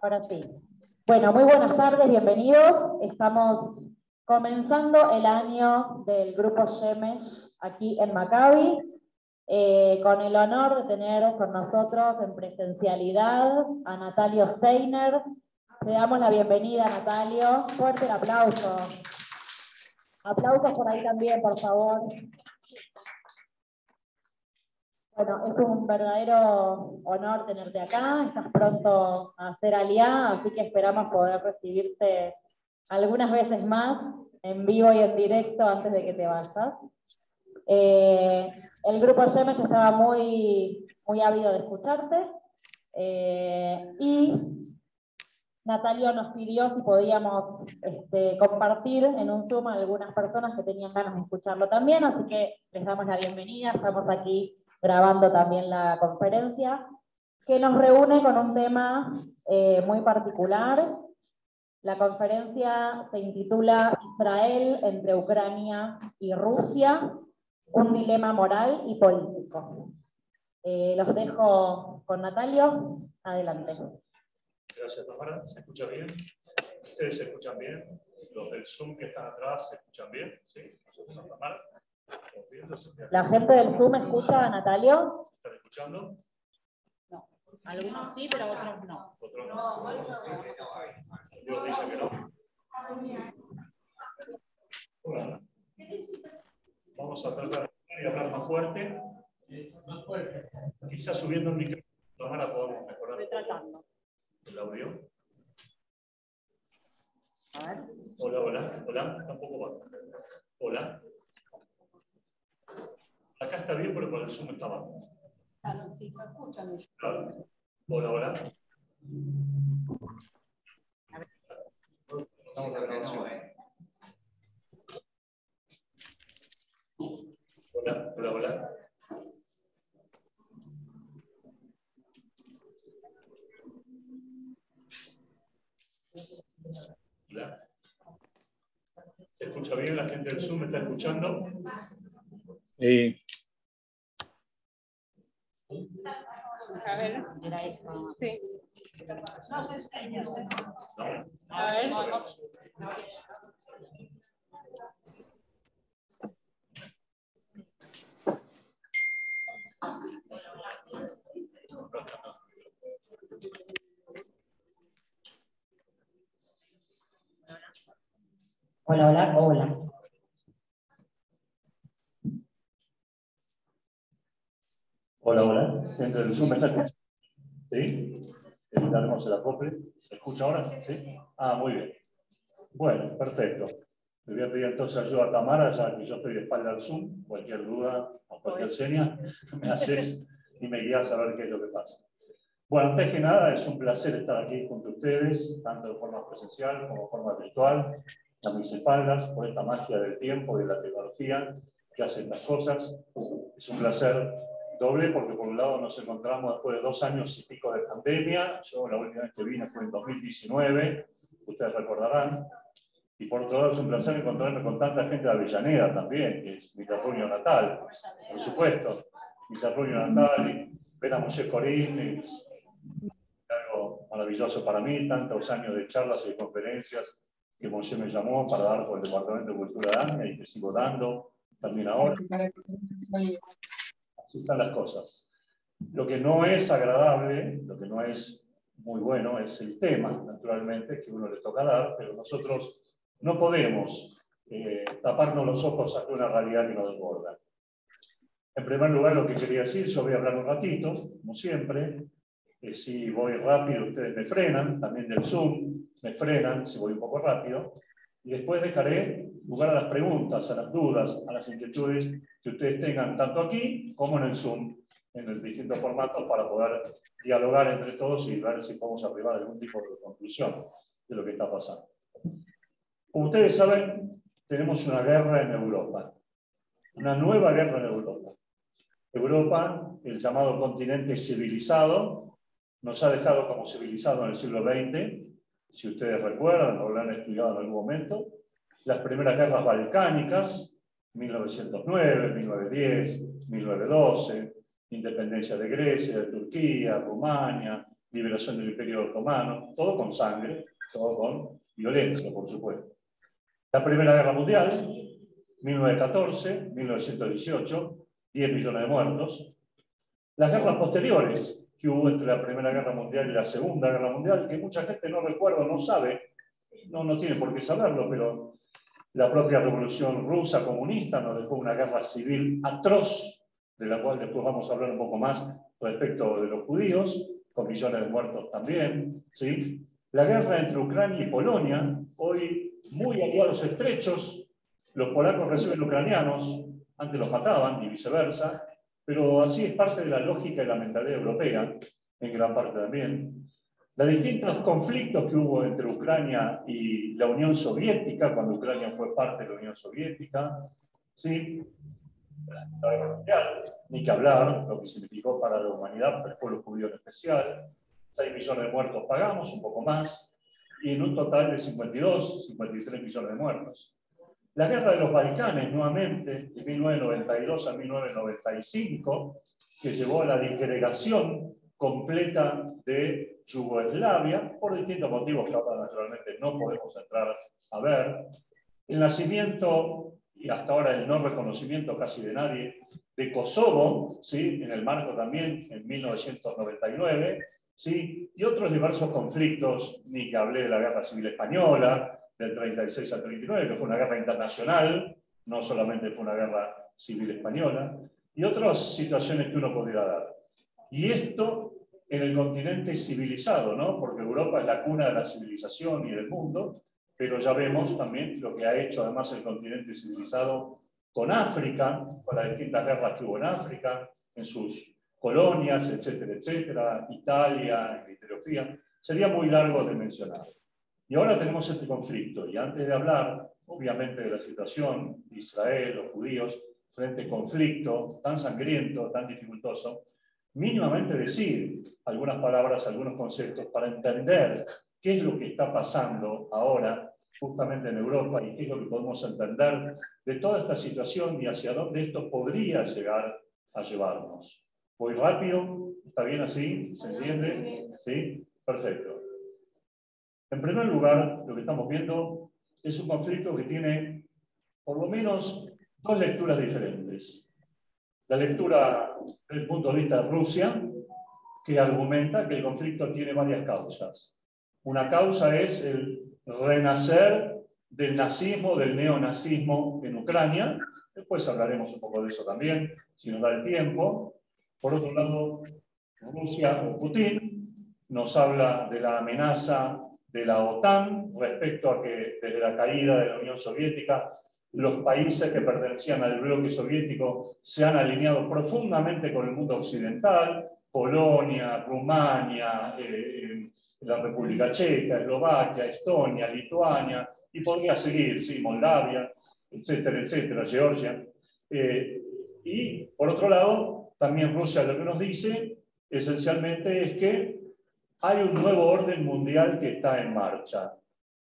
Ahora sí. Bueno, muy buenas tardes, bienvenidos. Estamos comenzando el año del Grupo Shemesh aquí en Maccabi, con el honor de tener con nosotros en presencialidad a Natalio Steiner. Le damos la bienvenida a Natalio. Fuerte el aplauso. Aplausos por ahí también, por favor. Bueno, es un verdadero honor tenerte acá. Estás pronto a ser aliá, así que esperamos poder recibirte algunas veces más, en vivo y en directo, antes de que te vayas. El grupo Shemesh estaba muy ávido de escucharte, y Natalio nos pidió si podíamos compartir en un Zoom a algunas personas que tenían ganas de escucharlo también, así que les damos la bienvenida. Estamos aquí grabando también la conferencia, que nos reúne con un tema muy particular. La conferencia se intitula Israel entre Ucrania y Rusia, un dilema moral y político. Los dejo con Natalio. Adelante. Gracias, Tamara. ¿Se escucha bien? ¿Ustedes se escuchan bien? ¿Los del Zoom que están atrás se escuchan bien? ¿Sí? ¿Nosotros, Tamara? ¿La gente del Zoom escucha a Natalio? ¿Están escuchando? No. Algunos sí, pero otros no. Otros no. Dios dice que no. Bueno, vamos a tratar de hablar más fuerte. Quizás subiendo el micrófono, Tamara, podemos mejorar. Estoy tratando. ¿El audio? A ver. Hola, hola, hola, tampoco va. Hola. Acá está bien, pero por el Zoom está mal. Claro. Hola, hola. Estamos en la grabación. Hola, hola, hola. Hola. ¿Se escucha bien? ¿La gente del Zoom me está escuchando? Sí. A ver, era eso. Sí. No. A ver. Hola, hola, hola. Hola, hola. ¿Gente del Zoom me está escuchando? ¿Sí? Evitaremos el acople. ¿Se escucha ahora? ¿Sí? Ah, muy bien. Bueno, perfecto. Le voy a pedir entonces ayuda a Tamara, ya que yo estoy de espalda al Zoom. Cualquier duda o cualquier seña, me haces y me guías a ver qué es lo que pasa. Bueno, antes que nada, es un placer estar aquí junto a ustedes, tanto de forma presencial como de forma virtual, a mis espaldas, por esta magia del tiempo y de la tecnología que hace estas cosas. Es un placer doble porque por un lado nos encontramos después de 2 años y pico de pandemia. Yo la última vez que vine fue en 2019, ustedes recordarán. Y por otro lado es un placer encontrarme con tanta gente de Avellaneda también, que es mi terruño natal, por supuesto. Mi terruño natal, y ver a Moshe Corín, es algo maravilloso para mí, tantos años de charlas y conferencias que Moshe me llamó para dar por el Departamento de Cultura de ANIA y que sigo dando también ahora. Así están las cosas. Lo que no es agradable, lo que no es muy bueno, es el tema, naturalmente, que uno le toca dar, pero nosotros no podemos taparnos los ojos ante una realidad que nos desborda. En primer lugar, lo que quería decir, yo voy a hablar un ratito, como siempre. Si voy rápido, ustedes me frenan, también del Zoom, me frenan si voy un poco rápido. Y después dejaré lugar a las preguntas, a las dudas, a las inquietudes que ustedes tengan, tanto aquí como en el Zoom, en los distintos formatos, para poder dialogar entre todos y ver si podemos arribar a algún tipo de conclusión de lo que está pasando. Como ustedes saben, tenemos una guerra en Europa, una nueva guerra en Europa. Europa, el llamado continente civilizado, nos ha dejado como civilizado en el siglo XX, si ustedes recuerdan o lo han estudiado en algún momento, las primeras guerras balcánicas, 1909, 1910, 1912, independencia de Grecia, de Turquía, Rumania, liberación del Imperio Otomano, todo con sangre, todo con violencia, por supuesto. La Primera Guerra Mundial, 1914, 1918, 10 millones de muertos. Las guerras posteriores que hubo entre la Primera Guerra Mundial y la Segunda Guerra Mundial, que mucha gente no recuerda, no sabe, no tiene por qué saberlo, pero la propia Revolución Rusa comunista nos dejó una guerra civil atroz, de la cual después vamos a hablar un poco más respecto de los judíos, con millones de muertos también, ¿sí? La guerra entre Ucrania y Polonia, hoy muy aliados estrechos, los polacos reciben ucranianos, antes los mataban y viceversa, pero así es parte de la lógica y la mentalidad europea, en gran parte también. Los distintos conflictos que hubo entre Ucrania y la Unión Soviética, cuando Ucrania fue parte de la Unión Soviética, ¿sí? La Segunda Guerra Mundial, ni que hablar, lo que significó para la humanidad, para el pueblo judío en especial. 6 millones de muertos pagamos, un poco más, y en un total de 52, 53 millones de muertos. La guerra de los Balcanes, nuevamente, de 1992 a 1995, que llevó a la disgregación completa de Yugoslavia, por distintos motivos que ahora naturalmente no podemos entrar a ver. El nacimiento, y hasta ahora el no reconocimiento casi de nadie, de Kosovo, ¿sí? En el marco también, en 1999, ¿sí? Y otros diversos conflictos, ni que hablé de la Guerra Civil Española, del 36 al 39, que fue una guerra internacional, no solamente fue una guerra civil española, y otras situaciones que uno pudiera dar. Y esto en el continente civilizado, ¿no? Porque Europa es la cuna de la civilización y del mundo, pero ya vemos también lo que ha hecho además el continente civilizado con África, con las distintas guerras que hubo en África, en sus colonias, etcétera, etcétera, Italia, Etiopía. Sería muy largo de mencionar. Y ahora tenemos este conflicto, y antes de hablar, obviamente, de la situación de Israel, los judíos, frente al conflicto tan sangriento, tan dificultoso, mínimamente decir algunas palabras, algunos conceptos para entender qué es lo que está pasando ahora justamente en Europa y qué es lo que podemos entender de toda esta situación y hacia dónde esto podría llegar a llevarnos. Voy rápido, ¿está bien así? ¿Se entiende? ¿Sí? Perfecto. En primer lugar, lo que estamos viendo es un conflicto que tiene por lo menos dos lecturas diferentes. La lectura desde el punto de vista de Rusia, que argumenta que el conflicto tiene varias causas. Una causa es el renacer del nazismo, del neonazismo en Ucrania. Después hablaremos un poco de eso también, si nos da el tiempo. Por otro lado, Rusia o Putin nos habla de la amenaza de la OTAN respecto a que desde la caída de la Unión Soviética los países que pertenecían al bloque soviético se han alineado profundamente con el mundo occidental, Polonia, Rumania, la República Checa, Eslovaquia, Estonia, Lituania, y podría seguir, sí, Moldavia, etcétera, etcétera, Georgia. Y por otro lado, también Rusia lo que nos dice esencialmente es que hay un nuevo orden mundial que está en marcha.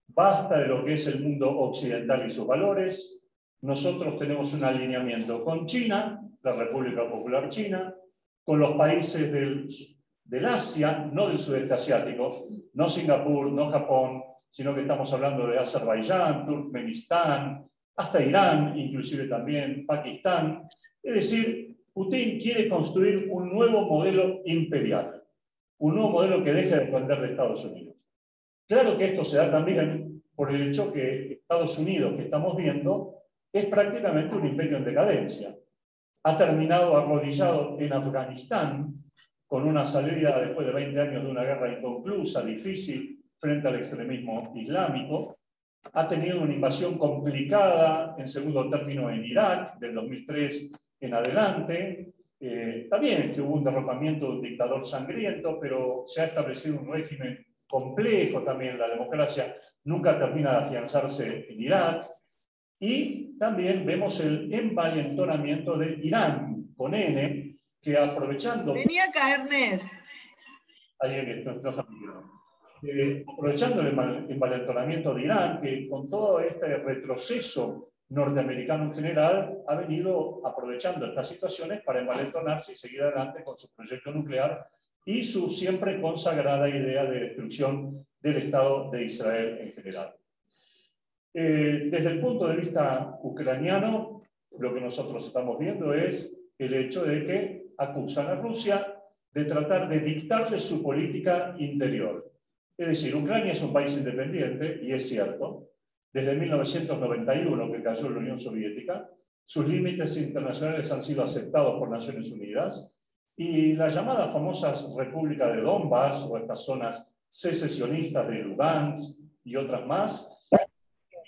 Basta de lo que es el mundo occidental y sus valores. Nosotros tenemos un alineamiento con China, la República Popular China, con los países del Asia, no del sudeste asiático, no Singapur, no Japón, sino que estamos hablando de Azerbaiyán, Turkmenistán, hasta Irán, inclusive también Pakistán. Es decir, Putin quiere construir un nuevo modelo imperial, un nuevo modelo que deje de depender de Estados Unidos. Claro que esto se da también por el hecho que Estados Unidos, que estamos viendo, es prácticamente un imperio en decadencia. Ha terminado arrodillado en Afganistán, con una salida después de 20 años de una guerra inconclusa, difícil, frente al extremismo islámico. Ha tenido una invasión complicada, en segundo término, en Irak, del 2003 en adelante. Está bien que hubo un derrocamiento de un dictador sangriento, pero se ha establecido un régimen complejo también. La democracia nunca termina de afianzarse en Irak. Y también vemos el envalentonamiento de Irán, con N, que aprovechando... Venía acá, Ernest. Aprovechando el envalentonamiento de Irán, que con todo este retroceso norteamericano en general, ha venido aprovechando estas situaciones para envalentonarse y seguir adelante con su proyecto nuclear, y su siempre consagrada idea de destrucción del Estado de Israel en general. Desde el punto de vista ucraniano, lo que nosotros estamos viendo es el hecho de que acusan a Rusia de tratar de dictarle su política interior. Es decir, Ucrania es un país independiente, y es cierto, desde 1991 que cayó la Unión Soviética, sus límites internacionales han sido aceptados por Naciones Unidas, y las llamadas famosas repúblicas de Donbass, o estas zonas secesionistas de Lugansk y otras más,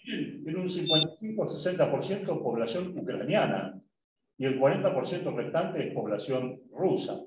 tienen un 55-60% población ucraniana, y el 40% restante es población rusa.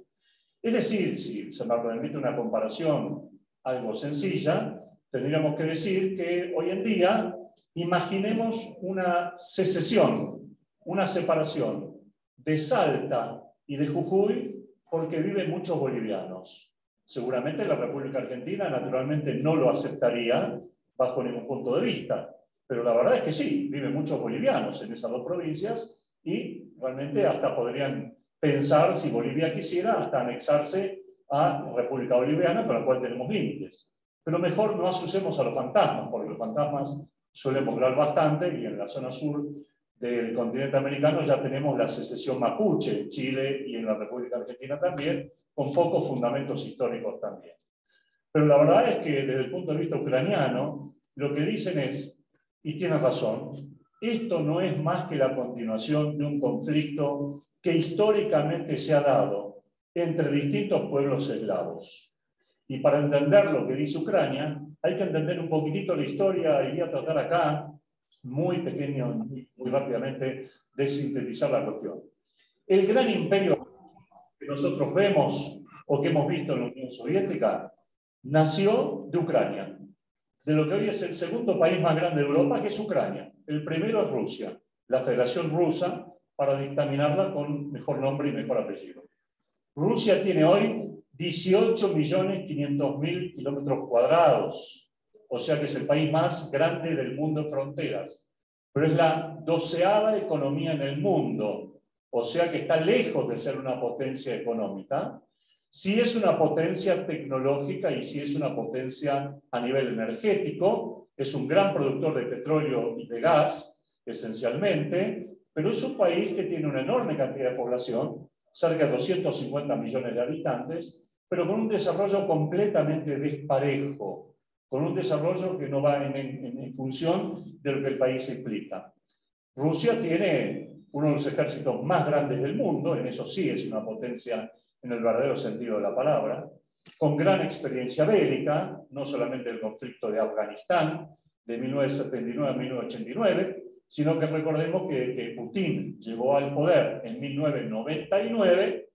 Es decir, si se me permite una comparación algo sencilla, tendríamos que decir que hoy en día imaginemos una secesión, una separación de Salta y de Jujuy porque viven muchos bolivianos. Seguramente la República Argentina naturalmente no lo aceptaría bajo ningún punto de vista, pero la verdad es que sí, viven muchos bolivianos en esas dos provincias y realmente hasta podrían pensar, si Bolivia quisiera, hasta anexarse a República Boliviana, con la cual tenemos límites. Pero mejor no asusemos a los fantasmas, porque los fantasmas suelen volar bastante, y en la zona sur del continente americano ya tenemos la secesión mapuche en Chile y en la República Argentina también, con pocos fundamentos históricos también. Pero la verdad es que desde el punto de vista ucraniano, lo que dicen es, y tienen razón, esto no es más que la continuación de un conflicto que históricamente se ha dado entre distintos pueblos eslavos. Y para entender lo que dice Ucrania, hay que entender un poquitito la historia, y voy a tratar acá, muy pequeño, muy rápidamente, de sintetizar la cuestión. El gran imperio que nosotros vemos o que hemos visto en la Unión Soviética nació de Ucrania, de lo que hoy es el segundo país más grande de Europa, que es Ucrania. El primero es Rusia, la Federación Rusa, para dictaminarla con mejor nombre y mejor apellido. Rusia tiene hoy 18.500.000 kilómetros cuadrados, o sea que es el país más grande del mundo en fronteras, pero es la 12ª economía en el mundo, o sea que está lejos de ser una potencia económica. Sí es una potencia tecnológica y sí es una potencia a nivel energético, es un gran productor de petróleo y de gas, esencialmente, pero es un país que tiene una enorme cantidad de población, cerca de 250 millones de habitantes, pero con un desarrollo completamente desparejo, con un desarrollo que no va en función de lo que el país implica. Rusia tiene uno de los ejércitos más grandes del mundo, en eso sí es una potencia en el verdadero sentido de la palabra, con gran experiencia bélica, no solamente el conflicto de Afganistán de 1979 a 1989, sino que recordemos que Putin llegó al poder en 1999,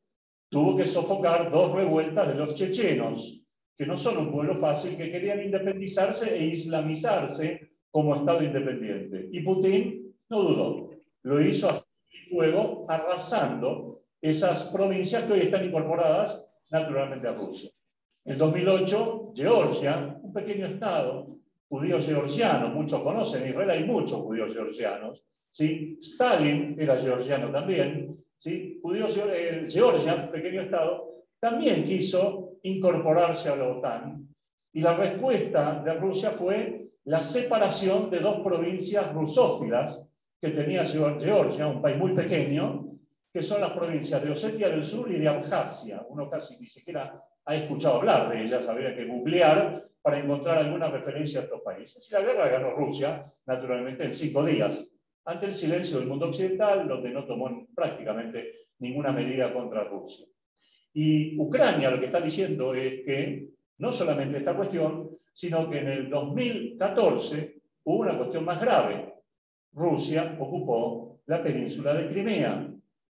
tuvo que sofocar dos revueltas de los chechenos, que no son un pueblo fácil, que querían independizarse e islamizarse como Estado independiente. Y Putin no dudó, lo hizo a fuego, arrasando esas provincias que hoy están incorporadas naturalmente a Rusia. En 2008, Georgia, un pequeño estado judío georgiano, muchos conocen, en Israel hay muchos judíos georgianos, ¿sí? Stalin era georgiano también, ¿sí? Georgia, un pequeño estado, también quiso incorporarse a la OTAN, y la respuesta de Rusia fue la separación de dos provincias rusófilas que tenía Georgia, un país muy pequeño, que son las provincias de Osetia del Sur y de Abjasia. Uno casi ni siquiera ha escuchado hablar de ellas, habría que googlear para encontrar alguna referencia a estos países. Y la guerra ganó Rusia, naturalmente, en 5 días, ante el silencio del mundo occidental, donde no tomó prácticamente ninguna medida contra Rusia. Y Ucrania lo que está diciendo es que no solamente esta cuestión, sino que en el 2014 hubo una cuestión más grave. Rusia ocupó la península de Crimea.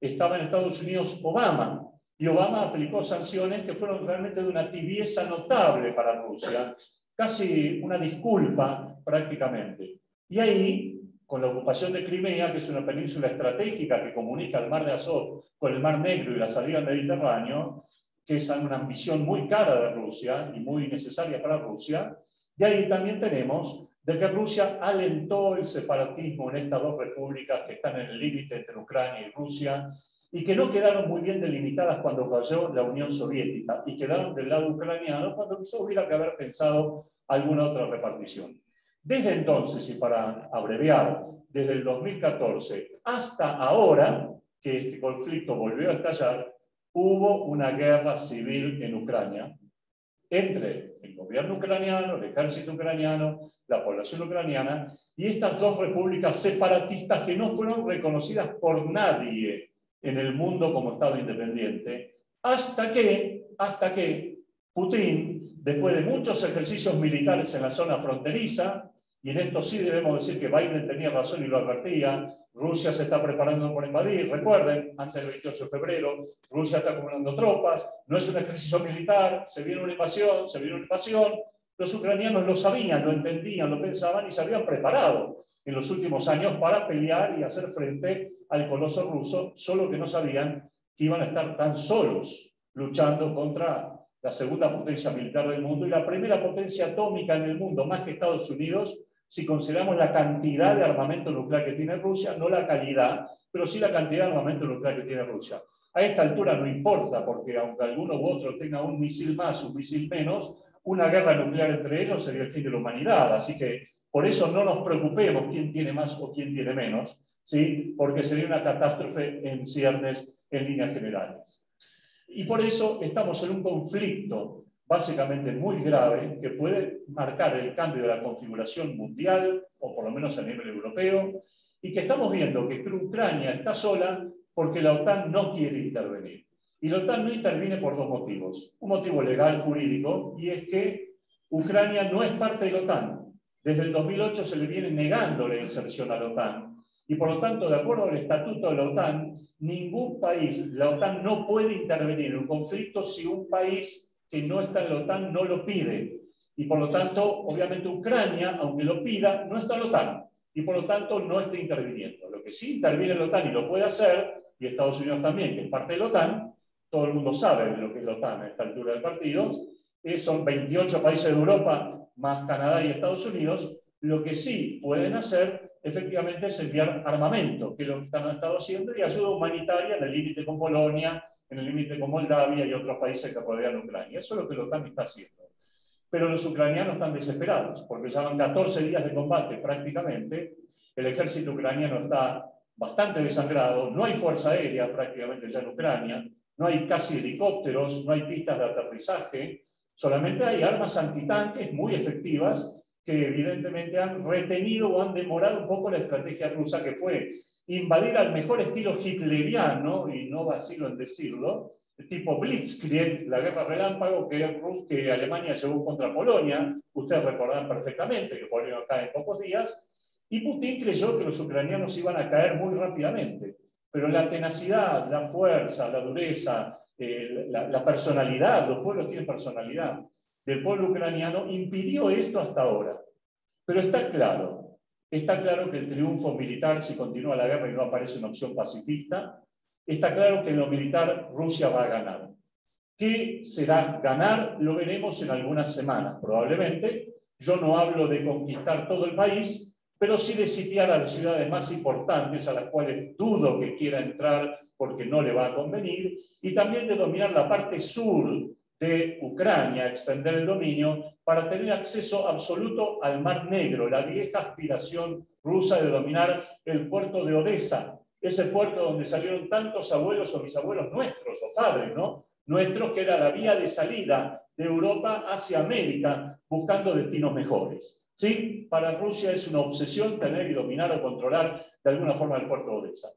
Estaba en Estados Unidos Obama, y Obama aplicó sanciones que fueron realmente de una tibieza notable para Rusia, casi una disculpa prácticamente. Y ahí, con la ocupación de Crimea, que es una península estratégica que comunica el mar de Azov con el mar Negro y la salida al Mediterráneo, que es una ambición muy cara de Rusia y muy necesaria para Rusia, y ahí también tenemos de que Rusia alentó el separatismo en estas dos repúblicas que están en el límite entre Ucrania y Rusia, y que no quedaron muy bien delimitadas cuando cayó la Unión Soviética y quedaron del lado ucraniano cuando quizá hubiera que haber pensado alguna otra repartición. Desde entonces, y para abreviar, desde el 2014 hasta ahora, que este conflicto volvió a estallar, hubo una guerra civil en Ucrania entre el gobierno ucraniano, el ejército ucraniano, la población ucraniana y estas dos repúblicas separatistas que no fueron reconocidas por nadie en el mundo como Estado independiente, hasta que Putin, después de muchos ejercicios militares en la zona fronteriza, y en esto sí debemos decir que Biden tenía razón y lo advertía, Rusia se está preparando por invadir, recuerden, antes del 28 de febrero, Rusia está acumulando tropas, no es un ejercicio militar, se viene una invasión, los ucranianos lo sabían, lo entendían, lo pensaban y se habían preparado en los últimos años para pelear y hacer frente al coloso ruso, solo que no sabían que iban a estar tan solos luchando contra la segunda potencia militar del mundo y la primera potencia atómica en el mundo, más que Estados Unidos, si consideramos la cantidad de armamento nuclear que tiene Rusia, no la calidad, pero sí la cantidad de armamento nuclear que tiene Rusia. A esta altura no importa, porque aunque alguno u otro tenga un misil más, un misil menos, una guerra nuclear entre ellos sería el fin de la humanidad. Así que por eso no nos preocupemos quién tiene más o quién tiene menos, ¿sí? Porque sería una catástrofe en ciernes, en líneas generales. Y por eso estamos en un conflicto básicamente muy grave, que puede marcar el cambio de la configuración mundial, o por lo menos a nivel europeo, y que estamos viendo que Ucrania está sola porque la OTAN no quiere intervenir. Y la OTAN no interviene por dos motivos. Un motivo legal, jurídico, y es que Ucrania no es parte de la OTAN. Desde el 2008 se le viene negando la inserción a la OTAN, y por lo tanto, de acuerdo al estatuto de la OTAN, ningún país, la OTAN no puede intervenir en un conflicto si un país que no está en la OTAN no lo pide. Y por lo tanto, obviamente Ucrania, aunque lo pida, no está en la OTAN. Y por lo tanto no está interviniendo. Lo que sí interviene en la OTAN y lo puede hacer, y Estados Unidos también, que es parte de la OTAN, todo el mundo sabe de lo que es la OTAN a esta altura del partido, son 28 países de Europa, más Canadá y Estados Unidos. Lo que sí pueden hacer, efectivamente, es enviar armamento, que es lo que han estado haciendo, y ayuda humanitaria en el límite con Polonia, en el límite con Moldavia y otros países que rodean Ucrania. Eso es lo que la OTAN está haciendo. Pero los ucranianos están desesperados, porque ya van 14 días de combate prácticamente, el ejército ucraniano está bastante desangrado, no hay fuerza aérea prácticamente ya en Ucrania, no hay casi helicópteros, no hay pistas de aterrizaje, solamente hay armas antitanques muy efectivas que evidentemente han retenido o han demorado un poco la estrategia rusa, que fue invadir al mejor estilo hitleriano, y no vacilo en decirlo, tipo Blitzkrieg, la guerra relámpago que Alemania llevó contra Polonia. Ustedes recordarán perfectamente que Polonia cae en pocos días, y Putin creyó que los ucranianos iban a caer muy rápidamente. Pero la tenacidad, la fuerza, la dureza, la personalidad, los pueblos tienen personalidad, del pueblo ucraniano impidió esto hasta ahora. Pero está claro que el triunfo militar, si continúa la guerra y no aparece una opción pacifista, está claro que en lo militar Rusia va a ganar. ¿Qué será ganar? Lo veremos en algunas semanas, probablemente. Yo no hablo de conquistar todo el país, pero sí de sitiar a las ciudades más importantes, a las cuales dudo que quiera entrar porque no le va a convenir, y también de dominar la parte sur de Ucrania, extender el dominio para tener acceso absoluto al Mar Negro, la vieja aspiración rusa de dominar el puerto de Odessa, ese puerto donde salieron tantos abuelos o bisabuelos nuestros, o padres, ¿no? Nuestros, que era la vía de salida de Europa hacia América, buscando destinos mejores. ¿Sí? Para Rusia es una obsesión tener y dominar o controlar de alguna forma el puerto de Odessa.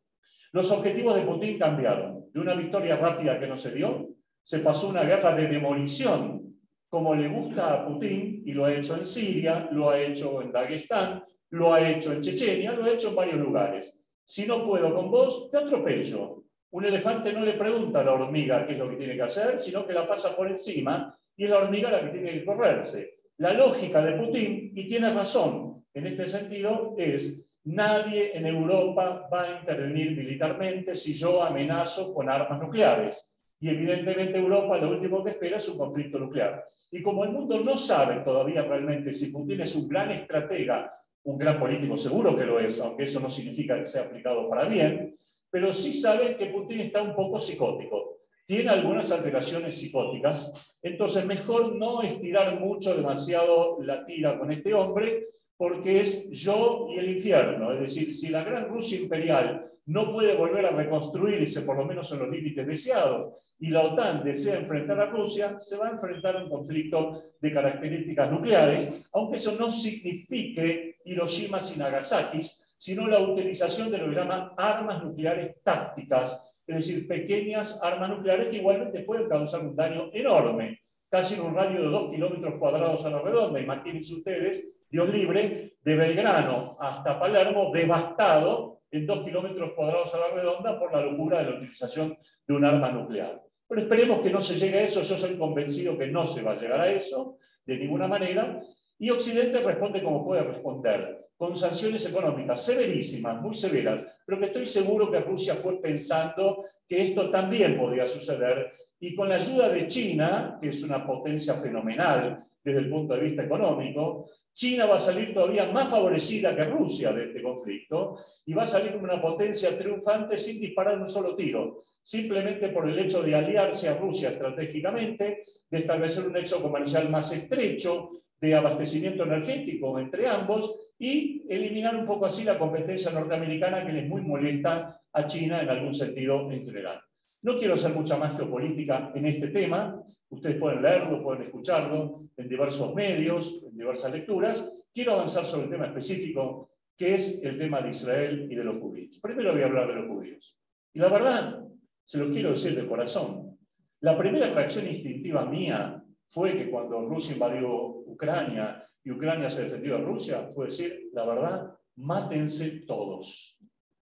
Los objetivos de Putin cambiaron. De una victoria rápida que no se dio, se pasó a una guerra de demolición, como le gusta a Putin, y lo ha hecho en Siria, lo ha hecho en Dagestán, lo ha hecho en Chechenia, lo ha hecho en varios lugares. Si no puedo con vos, te atropello. Un elefante no le pregunta a la hormiga qué es lo que tiene que hacer, sino que la pasa por encima, y es la hormiga la que tiene que correrse. La lógica de Putin, y tiene razón en este sentido, es: nadie en Europa va a intervenir militarmente si yo amenazo con armas nucleares. Y evidentemente Europa lo último que espera es un conflicto nuclear. Y como el mundo no sabe todavía realmente si Putin es un gran estratega, un gran político, seguro que lo es, aunque eso no significa que sea aplicado para bien, pero sí saben que Putin está un poco psicótico. Tiene algunas alteraciones psicóticas, entonces mejor no estirar mucho, demasiado la tira con este hombre, porque es yo y el infierno. Es decir, si la gran Rusia imperial no puede volver a reconstruirse, por lo menos en los límites deseados, y la OTAN desea enfrentar a Rusia, se va a enfrentar a un conflicto de características nucleares, aunque eso no signifique Hiroshima y Nagasaki, sino la utilización de lo que llaman armas nucleares tácticas, es decir, pequeñas armas nucleares que igualmente pueden causar un daño enorme, casi en un radio de 2 kilómetros cuadrados a la redonda. Imagínense ustedes, Dios libre, de Belgrano hasta Palermo, devastado en 2 kilómetros cuadrados a la redonda por la locura de la utilización de un arma nuclear. Pero esperemos que no se llegue a eso. Yo soy convencido que no se va a llegar a eso, de ninguna manera. Y Occidente responde como puede responder, con sanciones económicas severísimas, muy severas, pero que estoy seguro que Rusia fue pensando que esto también podía suceder, y con la ayuda de China, que es una potencia fenomenal desde el punto de vista económico, China va a salir todavía más favorecida que Rusia de este conflicto, y va a salir como una potencia triunfante sin disparar un solo tiro, simplemente por el hecho de aliarse a Rusia estratégicamente, de establecer un nexo comercial más estrecho, de abastecimiento energético entre ambos, y eliminar un poco así la competencia norteamericana que les muy molesta a China en algún sentido en general. No quiero hacer mucha más geopolítica en este tema, ustedes pueden leerlo, pueden escucharlo en diversos medios, en diversas lecturas. Quiero avanzar sobre el tema específico, que es el tema de Israel y de los judíos. Primero voy a hablar de los judíos. Y la verdad, se lo quiero decir de corazón, la primera reacción instintiva mía fue que cuando Rusia invadió Ucrania y Ucrania se defendió de Rusia, fue decir, la verdad, mátense todos.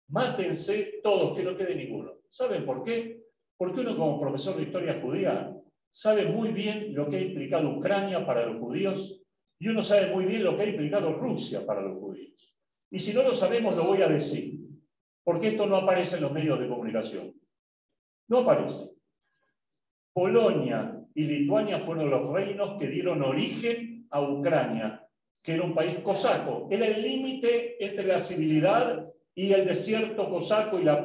Mátense todos, que no quede ninguno. ¿Saben por qué? Porque uno como profesor de historia judía sabe muy bien lo que ha implicado Ucrania para los judíos y uno sabe muy bien lo que ha implicado Rusia para los judíos. Y si no lo sabemos, lo voy a decir, porque esto no aparece en los medios de comunicación. No aparece. Polonia y Lituania fueron los reinos que dieron origen a Ucrania, que era un país cosaco. Era el límite entre la civilidad y el desierto cosaco y la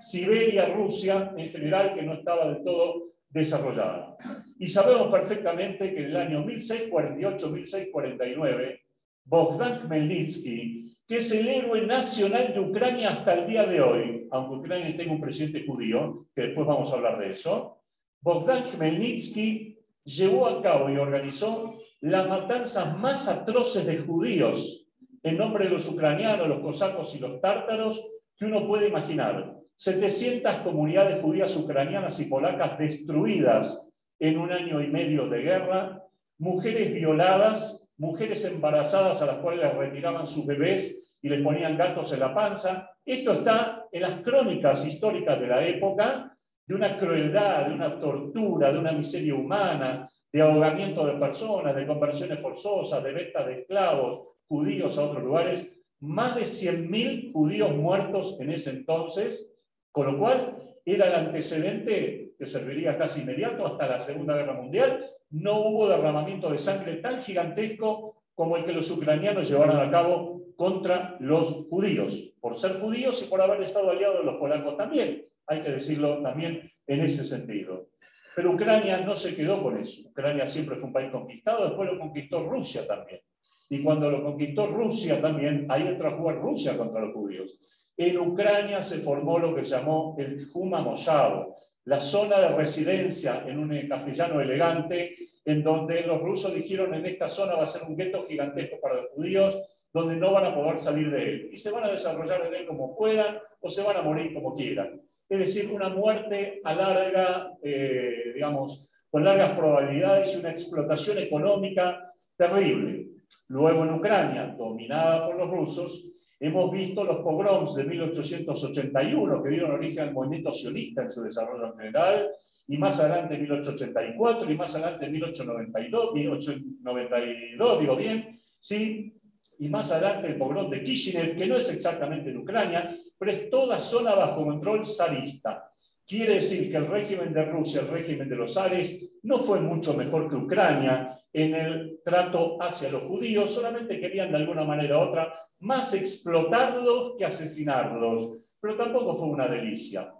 Siberia, Rusia en general, que no estaba del todo desarrollada. Y sabemos perfectamente que en el año 1648-1649, Bogdan Khmelnytsky, que es el héroe nacional de Ucrania hasta el día de hoy, aunque Ucrania tenga un presidente judío, que después vamos a hablar de eso, Bogdan Khmelnytsky llevó a cabo y organizó las matanzas más atroces de judíos en nombre de los ucranianos, los cosacos y los tártaros que uno puede imaginar. 700 comunidades judías ucranianas y polacas destruidas en un año y medio de guerra, mujeres violadas, mujeres embarazadas a las cuales les retiraban sus bebés y les ponían gatos en la panza. Esto está en las crónicas históricas de la época, de una crueldad, de una tortura, de una miseria humana, de ahogamiento de personas, de conversiones forzosas, de venta de esclavos judíos a otros lugares. Más de 100.000 judíos muertos en ese entonces, con lo cual era el antecedente que serviría casi inmediato hasta la Segunda Guerra Mundial. No hubo derramamiento de sangre tan gigantesco como el que los ucranianos llevaron a cabo contra los judíos, por ser judíos y por haber estado aliados de los polacos también. Hay que decirlo también en ese sentido. Pero Ucrania no se quedó con eso. Ucrania siempre fue un país conquistado, después lo conquistó Rusia también. Y cuando lo conquistó Rusia también, ahí entró a jugar Rusia contra los judíos. En Ucrania se formó lo que llamó el Tjuma Moshav, la zona de residencia en un castellano elegante, en donde los rusos dijeron en esta zona va a ser un gueto gigantesco para los judíos, donde no van a poder salir de él. Y se van a desarrollar en él como puedan o se van a morir como quieran. Es decir, una muerte a larga, digamos, con largas probabilidades y una explotación económica terrible. Luego en Ucrania, dominada por los rusos, hemos visto los pogroms de 1881 que dieron origen al movimiento sionista en su desarrollo en general, y más adelante en 1884 y más adelante en 1892, digo bien, ¿sí? Y más adelante el pogrom de Kishinev, que no es exactamente en Ucrania, pero es toda zona bajo control zarista. Quiere decir que el régimen de Rusia, el régimen de los zares, no fue mucho mejor que Ucrania en el trato hacia los judíos, solamente querían de alguna manera u otra más explotarlos que asesinarlos. pero tampoco fue una delicia.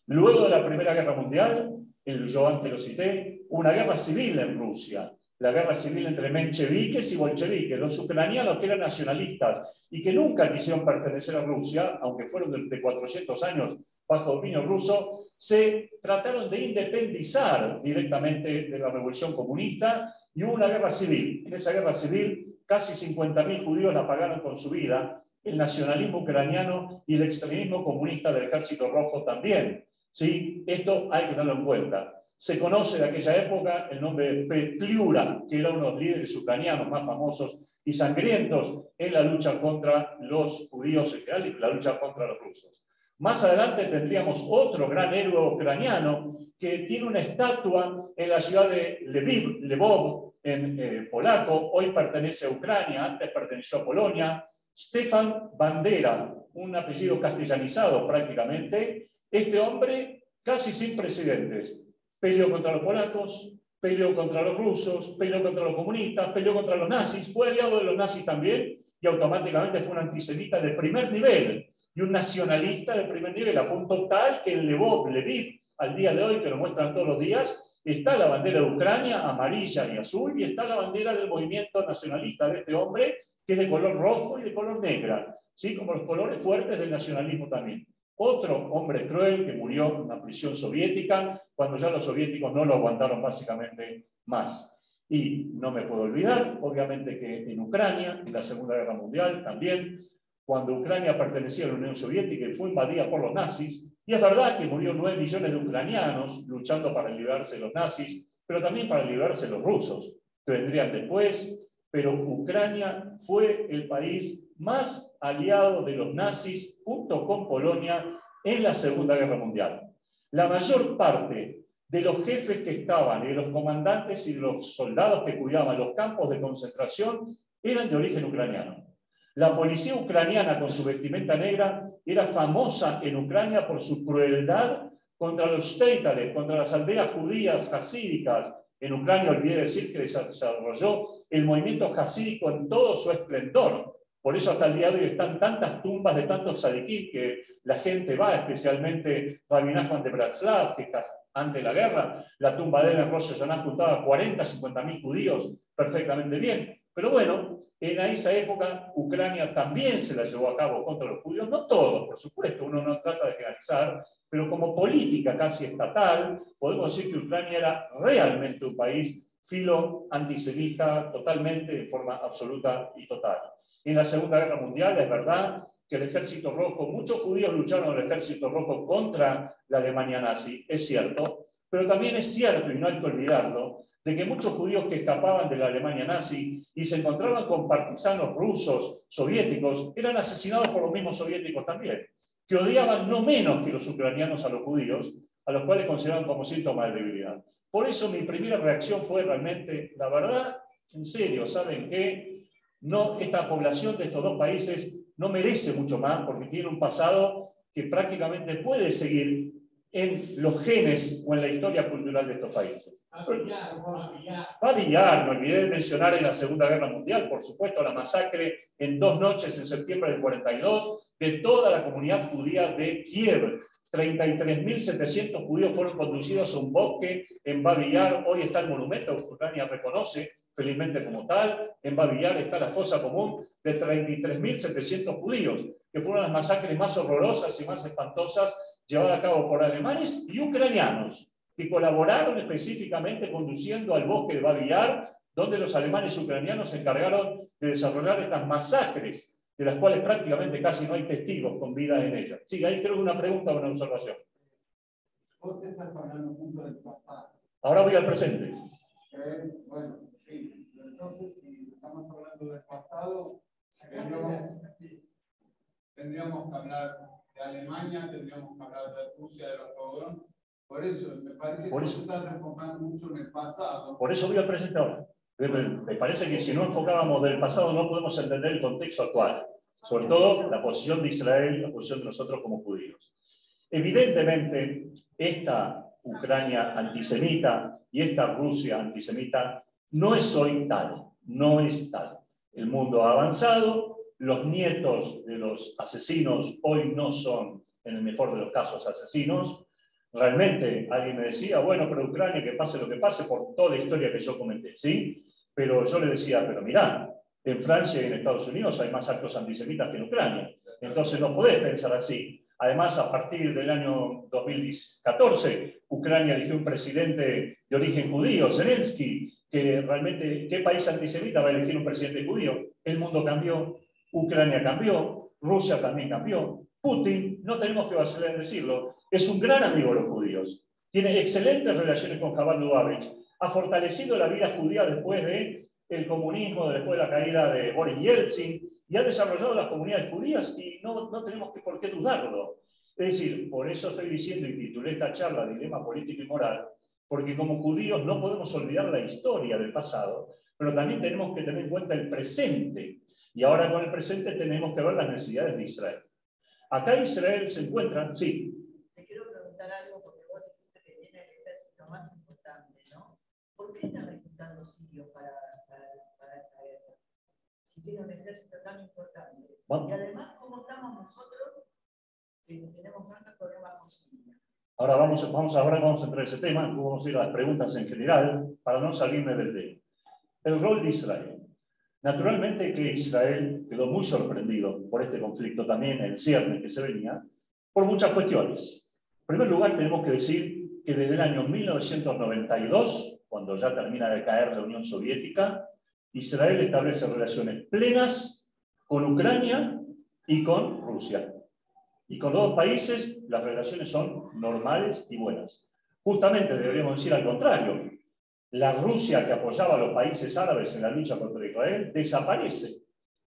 Luego de la Primera Guerra Mundial, yo antes lo cité, una guerra civil en Rusia, la guerra civil entre mencheviques y bolcheviques, los ucranianos que eran nacionalistas y que nunca quisieron pertenecer a Rusia, aunque fueron de 400 años bajo dominio ruso, se trataron de independizar directamente de la revolución comunista y hubo una guerra civil. En esa guerra civil casi 50.000 judíos la pagaron con su vida, el nacionalismo ucraniano y el extremismo comunista del Ejército Rojo también. ¿Sí? Esto hay que tenerlo en cuenta. Se conoce de aquella época el nombre de Petliura, que era uno de los líderes ucranianos más famosos y sangrientos en la lucha contra los judíos en general y la lucha contra los rusos. Más adelante tendríamos otro gran héroe ucraniano que tiene una estatua en la ciudad de Lvov, en polaco, hoy pertenece a Ucrania, antes perteneció a Polonia, Stefan Bandera, un apellido castellanizado prácticamente. Este hombre, casi sin precedentes, peleó contra los polacos, peleó contra los rusos, peleó contra los comunistas, peleó contra los nazis, fue aliado de los nazis también y automáticamente fue un antisemita de primer nivel y un nacionalista de primer nivel, a punto tal que en Lvov, al día de hoy, que lo muestran todos los días, está la bandera de Ucrania, amarilla y azul, y está la bandera del movimiento nacionalista de este hombre, que es de color rojo y de color negra, ¿sí? Como los colores fuertes del nacionalismo también. Otro hombre cruel que murió en una prisión soviética, cuando ya los soviéticos no lo aguantaron básicamente más. Y no me puedo olvidar, obviamente, que en Ucrania, en la Segunda Guerra Mundial también, cuando Ucrania pertenecía a la Unión Soviética y fue invadida por los nazis, y es verdad que murió 9 millones de ucranianos luchando para librarse de los nazis, pero también para librarse de los rusos, que vendrían después, pero Ucrania fue el país más aliado de los nazis, junto con Polonia, en la Segunda Guerra Mundial. La mayor parte de los jefes que estaban, y de los comandantes y de los soldados que cuidaban los campos de concentración, eran de origen ucraniano. La policía ucraniana, con su vestimenta negra, era famosa en Ucrania por su crueldad contra los shteitales, contra las aldeas judías hasídicas. En Ucrania, olvidé decir que se desarrolló el movimiento hasídico en todo su esplendor. Por eso hasta el día de hoy están tantas tumbas de tantos tzadikim que la gente va, especialmente Rabbi Nachman de Bratslav, que antes de la guerra, la tumba de él en Rosh Hashanah juntaba 40.000-50.000 judíos perfectamente bien. Pero bueno, en esa época Ucrania también se la llevó a cabo contra los judíos, no todos, por supuesto, uno no trata de generalizar, pero como política casi estatal, podemos decir que Ucrania era realmente un país filo antisemita, totalmente, de forma absoluta y total. En la Segunda Guerra Mundial es verdad que el Ejército Rojo, muchos judíos lucharon en el Ejército Rojo contra la Alemania nazi, es cierto, pero también es cierto, y no hay que olvidarlo, de que muchos judíos que escapaban de la Alemania nazi y se encontraban con partisanos rusos, soviéticos, eran asesinados por los mismos soviéticos también, que odiaban no menos que los ucranianos a los judíos, a los cuales consideraban como síntoma de debilidad. Por eso mi primera reacción fue realmente, la verdad, en serio, ¿saben qué? No, esta población de estos dos países no merece mucho más porque tiene un pasado que prácticamente puede seguir en los genes o en la historia cultural de estos países. Babi-Yar, me olvidé de mencionar en la Segunda Guerra Mundial, por supuesto, la masacre en 2 noches en septiembre del 42 de toda la comunidad judía de Kiev. 33.700 judíos fueron conducidos a un bosque en Babi-Yar. Hoy está el monumento que Ucrania reconoce felizmente como tal. En Babi-Yar está la fosa común de 33.700 judíos, que fueron las masacres más horrorosas y más espantosas llevadas a cabo por alemanes y ucranianos, que colaboraron específicamente conduciendo al bosque de Babi-Yar, donde los alemanes y ucranianos se encargaron de desarrollar estas masacres, de las cuales prácticamente casi no hay testigos con vida en ellas. Sí, ahí creo que una pregunta o una observación. Vos te estás hablando mucho del pasado. Ahora voy al presente. Bueno, sí. Entonces, si estamos hablando del pasado, tendríamos que hablar de Alemania, tendríamos que hablar de Rusia, de los pogroms. Por eso, me parece que vos estás enfocando mucho en el pasado. Por eso voy al presente ahora. Me parece que si no enfocábamos del pasado no podemos entender el contexto actual, sobre todo la posición de Israel, la posición de nosotros como judíos. Evidentemente, esta Ucrania antisemita y esta Rusia antisemita no es hoy tal, no es tal. El mundo ha avanzado, los nietos de los asesinos hoy no son en el mejor de los casos, asesinos. Realmente alguien me decía, bueno, pero Ucrania, que pase lo que pase, por toda la historia que yo comenté, ¿sí? Pero yo le decía, pero mirá, en Francia y en Estados Unidos hay más actos antisemitas que en Ucrania. Entonces no podés pensar así. Además, a partir del año 2014, Ucrania eligió un presidente de origen judío, Zelensky, que realmente, ¿qué país antisemita va a elegir un presidente judío? El mundo cambió, Ucrania cambió, Rusia también cambió. Putin, no tenemos que vacilar en decirlo, es un gran amigo de los judíos. Tiene excelentes relaciones con Chabad Lubavitch. Ha fortalecido la vida judía después del comunismo, después de la caída de Boris Yeltsin, y ha desarrollado las comunidades judías y no tenemos por qué dudarlo. Es decir, por eso estoy diciendo y titulé esta charla Dilema Político y Moral, porque como judíos no podemos olvidar la historia del pasado, pero también tenemos que tener en cuenta el presente. Y ahora con el presente tenemos que ver las necesidades de Israel. Acá Israel se encuentra, sí. Te quiero preguntar algo porque vos dijiste que viene el ejército más importante, ¿no? ¿Por qué están reclutando sirios para esta guerra? Si tiene un ejército tan importante. Bueno. Y además, ¿cómo estamos nosotros que tenemos tantos problemas con Siria? Ahora vamos a entrar en ese tema, vamos a ir a las preguntas en general, para no salirme del tema. El rol de Israel. Naturalmente que Israel quedó muy sorprendido por este conflicto también, el cierne que se venía, por muchas cuestiones. En primer lugar, tenemos que decir que desde el año 1992, cuando ya termina de caer la Unión Soviética, Israel establece relaciones plenas con Ucrania y con Rusia. Y con los dos países las relaciones son normales y buenas. Justamente deberíamos decir al contrario. La Rusia que apoyaba a los países árabes en la lucha contra Israel desaparece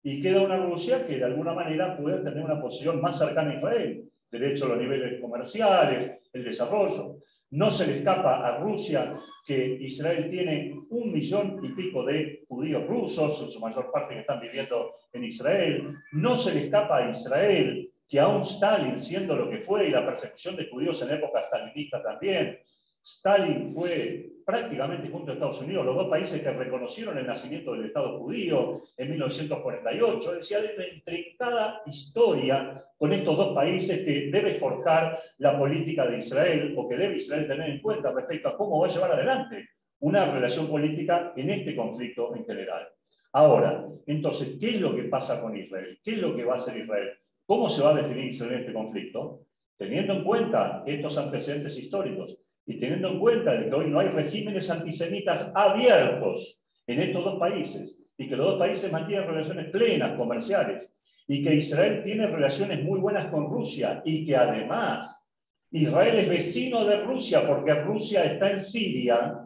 y queda una Rusia que de alguna manera puede tener una posición más cercana a Israel. Derecho a los niveles comerciales, el desarrollo. No se le escapa a Rusia que Israel tiene 1 millón y pico de judíos rusos, en su mayor parte que están viviendo en Israel. No se le escapa a Israel que aún Stalin, siendo lo que fue, y la persecución de judíos en época stalinista también, Stalin fue prácticamente junto a Estados Unidos, los dos países que reconocieron el nacimiento del Estado judío en 1948. Es decir, hay una intrincada historia con estos dos países que debe forjar la política de Israel, o que debe Israel tener en cuenta respecto a cómo va a llevar adelante una relación política en este conflicto en general. Ahora, entonces, ¿qué es lo que pasa con Israel? ¿Qué es lo que va a hacer Israel? ¿Cómo se va a definir Israel en este conflicto? Teniendo en cuenta estos antecedentes históricos, y teniendo en cuenta de que hoy no hay regímenes antisemitas abiertos en estos dos países, y que los dos países mantienen relaciones plenas, comerciales, y que Israel tiene relaciones muy buenas con Rusia, y que además Israel es vecino de Rusia, porque Rusia está en Siria,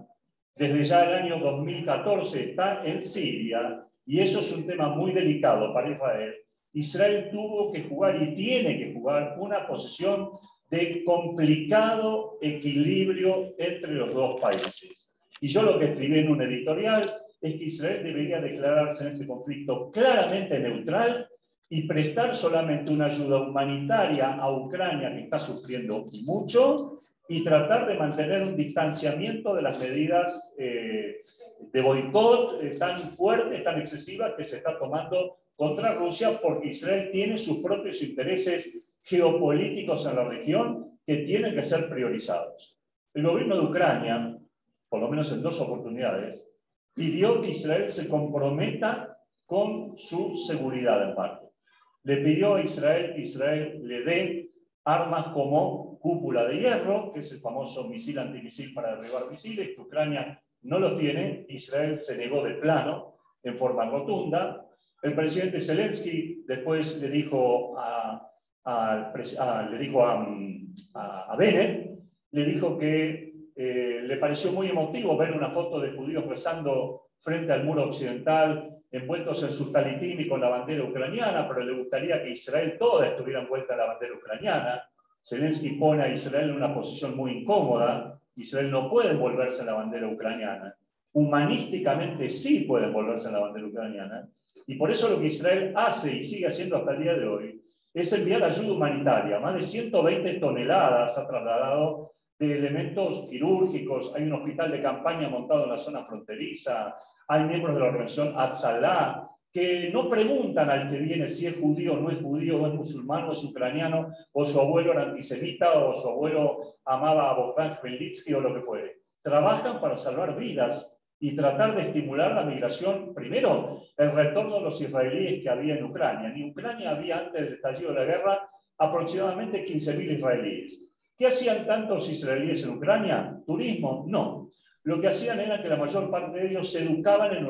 desde ya el año 2014 está en Siria, y eso es un tema muy delicado para Israel. Israel tuvo que jugar y tiene que jugar una posición de complicado equilibrio entre los dos países. Y yo lo que escribí en un editorial es que Israel debería declararse en este conflicto claramente neutral y prestar solamente una ayuda humanitaria a Ucrania, que está sufriendo mucho, y tratar de mantener un distanciamiento de las medidas de boicot tan fuertes, tan excesivas que se está tomando contra Rusia, porque Israel tiene sus propios intereses geopolíticos en la región que tienen que ser priorizados. El gobierno de Ucrania, por lo menos en 2 oportunidades, pidió que Israel se comprometa con su seguridad en parte. Le pidió a Israel que Israel le dé armas como cúpula de hierro, que es el famoso misil antimisil para derribar misiles, que Ucrania no los tiene. Israel se negó de plano, en forma rotunda. El presidente Zelensky después le dijo a Bennett, le dijo que le pareció muy emotivo ver una foto de judíos rezando frente al muro occidental, envueltos en sus talitín y con la bandera ucraniana, pero le gustaría que Israel toda estuviera envuelta en la bandera ucraniana. Zelensky pone a Israel en una posición muy incómoda. Israel no puede envolverse en la bandera ucraniana. Humanísticamente sí puede envolverse en la bandera ucraniana. Y por eso lo que Israel hace y sigue haciendo hasta el día de hoy es enviar ayuda humanitaria. Más de 120 toneladas ha trasladado de elementos quirúrgicos. Hay un hospital de campaña montado en la zona fronteriza. Hay miembros de la organización Hatzalah que no preguntan al que viene si es judío o no es judío, o es musulmán o es ucraniano, o su abuelo era antisemita, o su abuelo amaba a Bogdan Khmelnytsky o lo que fuere. Trabajan para salvar vidas y tratar de estimular la migración. Primero, el retorno de los israelíes que había en Ucrania. En Ucrania había, antes del estallido de la guerra, aproximadamente 15.000 israelíes. ¿Qué hacían tantos israelíes en Ucrania? ¿Turismo? No. Lo que hacían era que la mayor parte de ellos se educaban en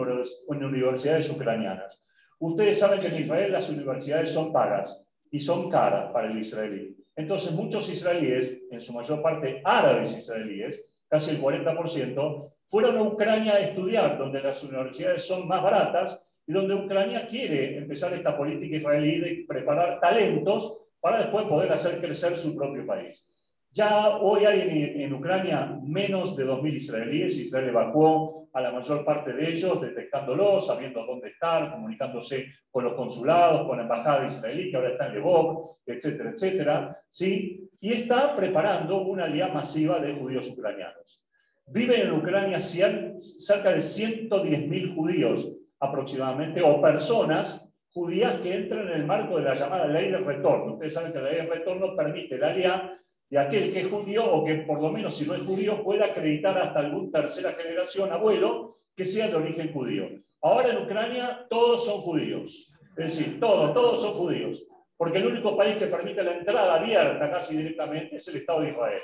universidades ucranianas. Ustedes saben que en Israel las universidades son pagas y son caras para el israelí. Entonces muchos israelíes, en su mayor parte árabes israelíes, casi el 40%, fueron a Ucrania a estudiar, donde las universidades son más baratas y donde Ucrania quiere empezar esta política israelí de preparar talentos para después poder hacer crecer su propio país. Ya hoy hay en Ucrania menos de 2.000 israelíes. Israel evacuó a la mayor parte de ellos, detectándolos, sabiendo dónde estar, comunicándose con los consulados, con la embajada israelí, que ahora está en Lvov, etcétera, etcétera. ¿Sí? Y está preparando una alianza masiva de judíos ucranianos. Viven en Ucrania cerca de 110.000 judíos aproximadamente, o personas judías que entran en el marco de la llamada ley de retorno. Ustedes saben que la ley de retorno permite la alianza de aquel que es judío, o que por lo menos si no es judío pueda acreditar hasta algún tercera generación, abuelo, que sea de origen judío. Ahora en Ucrania todos son judíos, es decir, todos son judíos, porque el único país que permite la entrada abierta casi directamente es el Estado de Israel.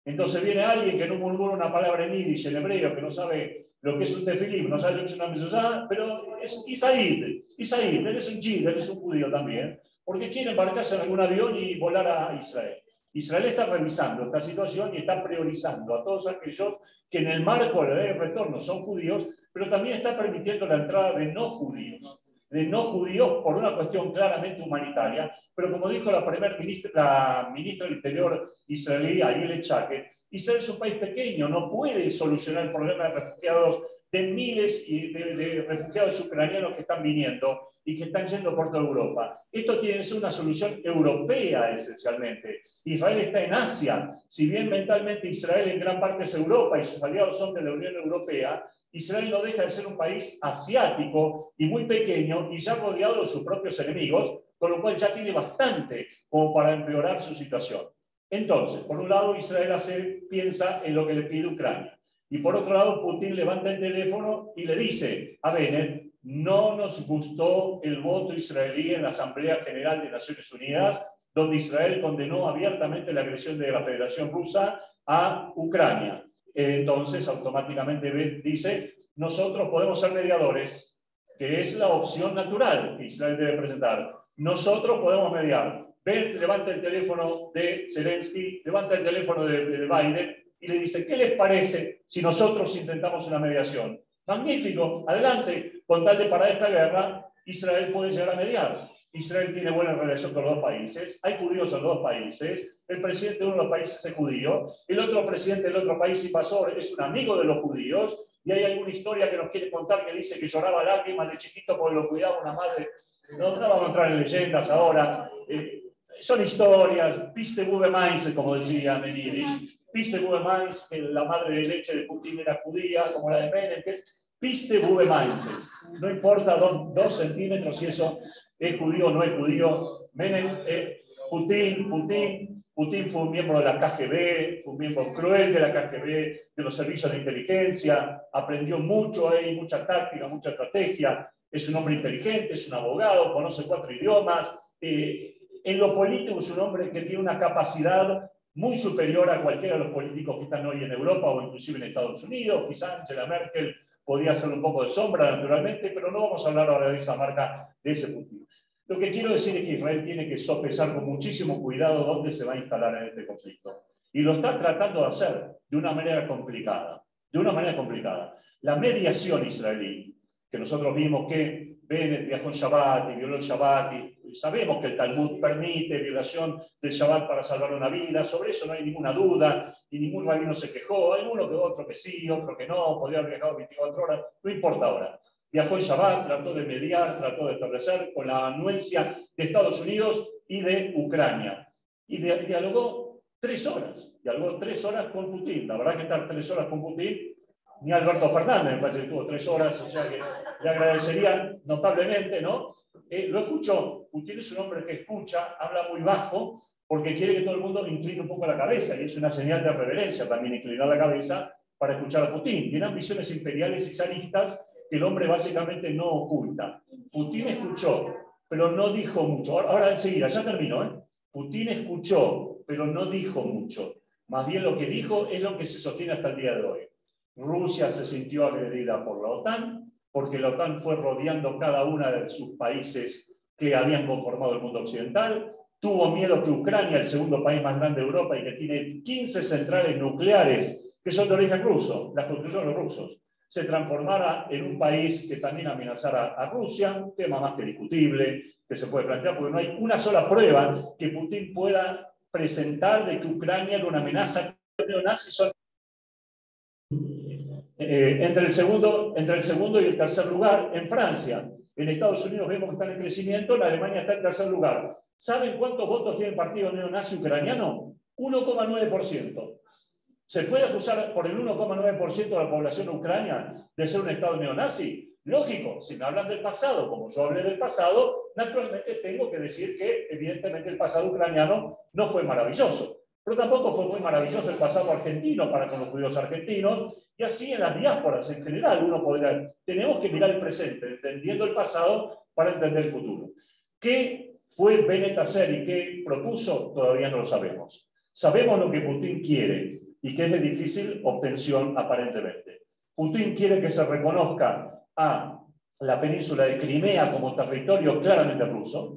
Entonces viene alguien que no murmura una palabra en yiddish, en hebreo, que no sabe lo que es un tefilim, no sabe lo que es una mezuzá, pero es Isaid, él es un yid, él es un judío también, porque quiere embarcarse en algún avión y volar a Israel. Israel está revisando esta situación y está priorizando a todos aquellos que en el marco de la ley de retorno son judíos, pero también está permitiendo la entrada de no judíos por una cuestión claramente humanitaria. Pero como dijo la ministra del Interior israelí, Ayelet Shaked, Israel es un país pequeño, no puede solucionar el problema de refugiados, de miles de refugiados ucranianos que están viniendo y que están yendo por toda Europa. Esto tiene que ser una solución europea esencialmente. Israel está en Asia. Si bien mentalmente Israel en gran parte es Europa y sus aliados son de la Unión Europea, Israel no deja de ser un país asiático y muy pequeño y ya rodeado de sus propios enemigos, con lo cual ya tiene bastante como para empeorar su situación. Entonces, por un lado, Israel piensa en lo que le pide Ucrania. Y por otro lado, Putin levanta el teléfono y le dice a Bennett: no nos gustó el voto israelí en la Asamblea General de Naciones Unidas, donde Israel condenó abiertamente la agresión de la Federación Rusa a Ucrania. Entonces, automáticamente dice: nosotros podemos ser mediadores, que es la opción natural que Israel debe presentar. Nosotros podemos mediar. Levanta el teléfono de Zelensky, levanta el teléfono de Biden y le dice: ¿qué les parece si nosotros intentamos una mediación? Magnífico, adelante. Con tal de parar esta guerra, Israel puede llegar a mediar. Israel tiene buena relación con los dos países, hay judíos en los dos países, el presidente de uno de los países es judío, el otro presidente del otro país, invasor, es un amigo de los judíos, y hay alguna historia que nos quiere contar que dice que lloraba lágrimas de chiquito porque lo cuidaba una madre. No vamos a entrar en leyendas ahora. Son historias, piste bube mais, como decía en yiddish, piste bube mais, que la madre de leche de Putin era judía, como la de Menem, piste bube mais. No importa 2 centímetros si eso es judío o no es judío. Menem, Putin fue un miembro de la KGB, fue un miembro cruel de la KGB, de los servicios de inteligencia, aprendió mucho ahí, mucha táctica, mucha estrategia, es un hombre inteligente, es un abogado, conoce 4 idiomas, en lo político es un hombre que tiene una capacidad muy superior a cualquiera de los políticos que están hoy en Europa o inclusive en Estados Unidos. Quizá Angela Merkel podría hacer un poco de sombra, naturalmente, pero no vamos a hablar ahora de esa marca, de ese punto. Lo que quiero decir es que Israel tiene que sopesar con muchísimo cuidado dónde se va a instalar en este conflicto. Y lo está tratando de hacer de una manera complicada. La mediación israelí, que nosotros vimos que Bennett viajó en Shabbat y violó el Shabbat, y sabemos que el Talmud permite violación del Shabbat para salvar una vida, sobre eso no hay ninguna duda, y ningún rabino se quejó, alguno que otro que sí, otro que no, podría haber viajado 24 horas, no importa ahora. Viajó en Shabbat, trató de mediar, trató de establecer con la anuencia de Estados Unidos y de Ucrania. Y dialogó 3 horas. Dialogó 3 horas con Putin. La verdad que estar 3 horas con Putin ni Alberto Fernández, me parece que tuvo 3 horas, o sea que le agradecería notablemente, ¿no? Lo escuchó. Putin es un hombre que escucha, habla muy bajo, porque quiere que todo el mundo incline un poco la cabeza, y es una señal de reverencia también inclinar la cabeza para escuchar a Putin. Tiene ambiciones imperiales y zaristas que el hombre básicamente no oculta. Putin escuchó, pero no dijo mucho. Ahora enseguida, ya termino, ¿eh? Putin escuchó, pero no dijo mucho. Más bien lo que dijo es lo que se sostiene hasta el día de hoy. Rusia se sintió agredida por la OTAN, porque la OTAN fue rodeando cada uno de sus países que habían conformado el mundo occidental. Tuvo miedo que Ucrania, el segundo país más grande de Europa y que tiene 15 centrales nucleares que son de origen ruso, las construyeron los rusos, se transformara en un país que también amenazara a Rusia, un tema más que discutible, que se puede plantear, porque no hay una sola prueba que Putin pueda presentar de que Ucrania era una amenaza. Los neonazis son entre el segundo y el tercer lugar en Francia. En Estados Unidos vemos que están en crecimiento, en Alemania está en tercer lugar. ¿Saben cuántos votos tiene el partido neonazi ucraniano? 1,9%. ¿Se puede acusar por el 1,9% de la población de Ucrania de ser un Estado neonazi? Lógico, si me hablan del pasado, como yo hablé del pasado, naturalmente tengo que decir que evidentemente el pasado ucraniano no fue maravilloso. Pero tampoco fue muy maravilloso el pasado argentino para con los judíos argentinos, y así en las diásporas en general. Tenemos que mirar el presente, entendiendo el pasado para entender el futuro. ¿Qué fue Bennett hacer y qué propuso? Todavía no lo sabemos. Sabemos lo que Putin quiere y que es de difícil obtención aparentemente. Putin quiere que se reconozca a la península de Crimea como territorio claramente ruso.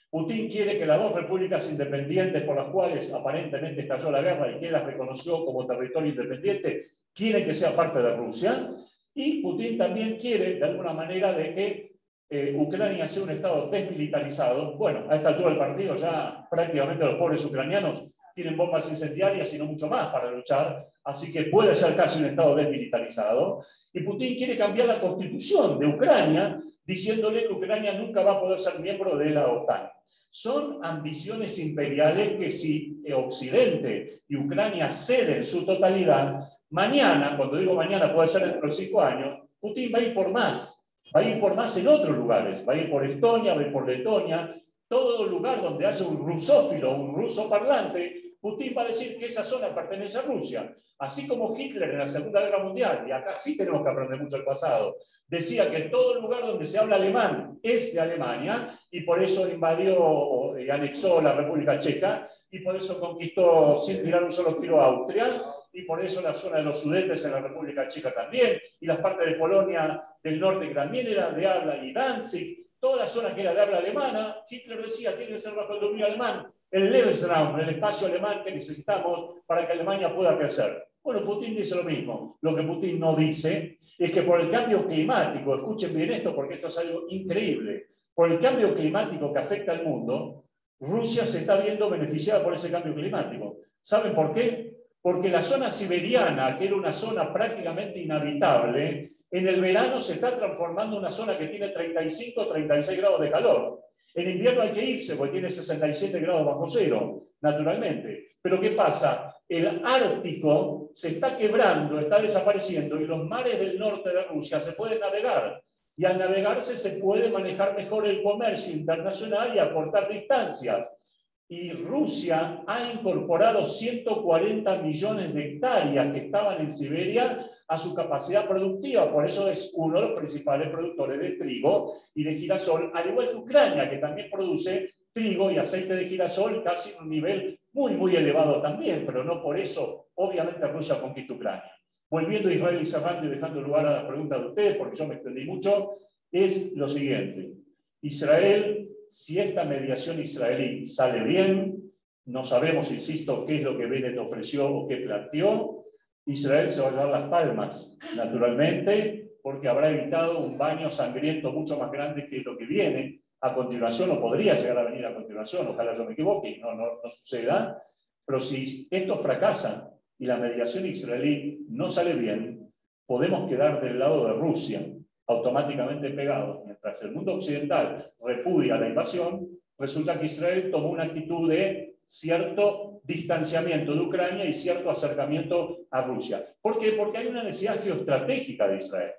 Putin quiere que las 2 repúblicas independientes por las cuales aparentemente estalló la guerra y que las reconoció como territorio independiente, quieren que sea parte de Rusia. Y Putin también quiere, de alguna manera, de que Ucrania sea un estado desmilitarizado. Bueno, a esta altura del partido ya prácticamente los pobres ucranianos tienen bombas incendiarias y no mucho más para luchar, así que puede ser casi un estado desmilitarizado. Y Putin quiere cambiar la constitución de Ucrania, diciéndole que Ucrania nunca va a poder ser miembro de la OTAN. Son ambiciones imperiales que si Occidente y Ucrania ceden su totalidad, mañana, cuando digo mañana puede ser dentro de 5 años, Putin va a ir por más. Va a ir por más en otros lugares. Va a ir por Estonia, va a ir por Letonia. Todo lugar donde haya un rusófilo, un ruso parlante, Putin va a decir que esa zona pertenece a Rusia. Así como Hitler en la Segunda Guerra Mundial, y acá sí tenemos que aprender mucho del pasado, decía que todo lugar donde se habla alemán es de Alemania, y por eso invadió y anexó la República Checa, y por eso conquistó sin tirar un solo tiro a Austria, y por eso la zona de los Sudetes en la República Checa también, y las partes de Polonia del norte que también eran de habla, y Danzig, toda la zona que era de habla alemana. Hitler decía, tiene que ser bajo el dominio alemán, el Lebensraum, el espacio alemán que necesitamos para que Alemania pueda crecer. Bueno, Putin dice lo mismo. Lo que Putin no dice es que por el cambio climático, escuchen bien esto porque esto es algo increíble, por el cambio climático que afecta al mundo, Rusia se está viendo beneficiada por ese cambio climático. ¿Saben por qué? Porque la zona siberiana, que era una zona prácticamente inhabitable, en el verano se está transformando en una zona que tiene 35 o 36 grados de calor. En invierno hay que irse porque tiene 67 grados bajo cero, naturalmente. Pero ¿qué pasa? El Ártico se está quebrando, está desapareciendo y los mares del norte de Rusia se pueden navegar. Y al navegarse se puede manejar mejor el comercio internacional y acortar distancias. Y Rusia ha incorporado 140 millones de hectáreas que estaban en Siberia a su capacidad productiva. Por eso es uno de los principales productores de trigo y de girasol, al igual que Ucrania, que también produce trigo y aceite de girasol casi en un nivel muy, muy elevado también, pero no por eso, obviamente, Rusia conquista Ucrania. Volviendo a Israel y cerrando y dejando lugar a la pregunta de ustedes, porque yo me extendí mucho, es lo siguiente. Israel, si esta mediación israelí sale bien, no sabemos, insisto, qué es lo que Bennett ofreció o qué planteó, Israel se va a llevar las palmas, naturalmente, porque habrá evitado un baño sangriento mucho más grande que lo que viene a continuación, o podría llegar a venir a continuación, ojalá yo me equivoque y no suceda, pero si esto fracasa y la mediación israelí no sale bien, podemos quedar del lado de Rusia, automáticamente pegados. Mientras el mundo occidental repudia la invasión, resulta que Israel tomó una actitud de cierto distanciamiento de Ucrania y cierto acercamiento a Rusia. ¿Por qué? Porque hay una necesidad geoestratégica de Israel.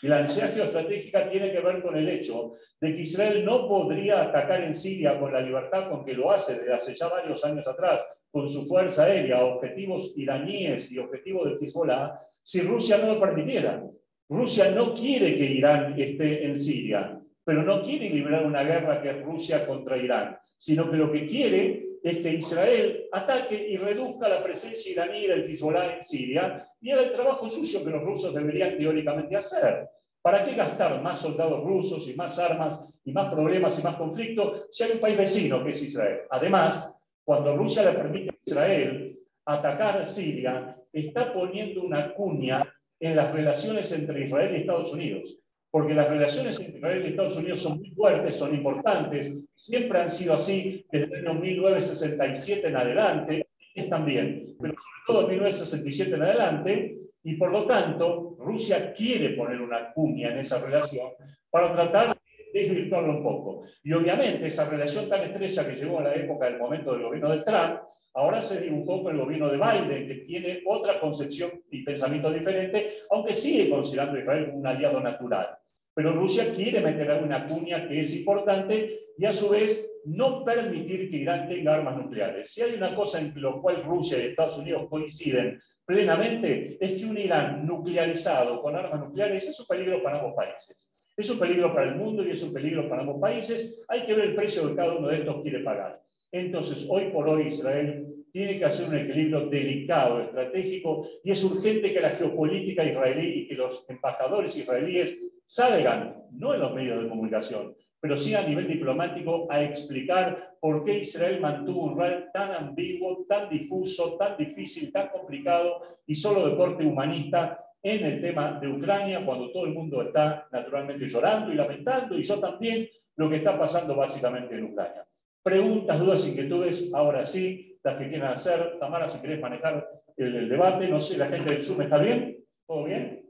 Y la necesidad geoestratégica tiene que ver con el hecho de que Israel no podría atacar en Siria con la libertad con que lo hace desde hace ya varios años atrás, con su fuerza aérea, objetivos iraníes y objetivos de Hezbollah, si Rusia no lo permitiera. Rusia no quiere que Irán esté en Siria, pero no quiere librar una guerra que es Rusia contra Irán, sino que lo que quiere es que Israel ataque y reduzca la presencia iraní del Hezbollah en Siria y haga el trabajo suyo que los rusos deberían teóricamente hacer. ¿Para qué gastar más soldados rusos y más armas y más problemas y más conflictos si hay un país vecino que es Israel? Además, cuando Rusia le permite a Israel atacar Siria, está poniendo una cuña en las relaciones entre Israel y Estados Unidos. Porque las relaciones entre Israel y Estados Unidos son muy fuertes, son importantes, siempre han sido así desde el año 1967 en adelante, es también, pero sobre todo en 1967 en adelante, y por lo tanto Rusia quiere poner una cuña en esa relación para tratar de desvirtuarlo un poco. Y obviamente esa relación tan estrecha que llegó a la época del momento del gobierno de Trump, ahora se dibujó con el gobierno de Biden, que tiene otra concepción y pensamiento diferente, aunque sigue considerando a Israel como un aliado natural. Pero Rusia quiere meter una cuña que es importante y a su vez no permitir que Irán tenga armas nucleares. Si hay una cosa en la cual Rusia y Estados Unidos coinciden plenamente, es que un Irán nuclearizado con armas nucleares es un peligro para ambos países. Es un peligro para el mundo y es un peligro para ambos países. Hay que ver el precio que cada uno de estos quiere pagar. Entonces, hoy por hoy Israel tiene que hacer un equilibrio delicado, estratégico, y es urgente que la geopolítica israelí y que los embajadores israelíes salgan, no en los medios de comunicación, pero sí a nivel diplomático, a explicar por qué Israel mantuvo un rol tan ambiguo, tan difuso, tan difícil, tan complicado y solo de corte humanista en el tema de Ucrania, cuando todo el mundo está naturalmente llorando y lamentando, y yo también, lo que está pasando básicamente en Ucrania. Preguntas, dudas, inquietudes, ahora sí, las que quieran hacer. Tamara, si querés manejar el debate, no sé, ¿la gente del Zoom está bien? ¿Todo bien?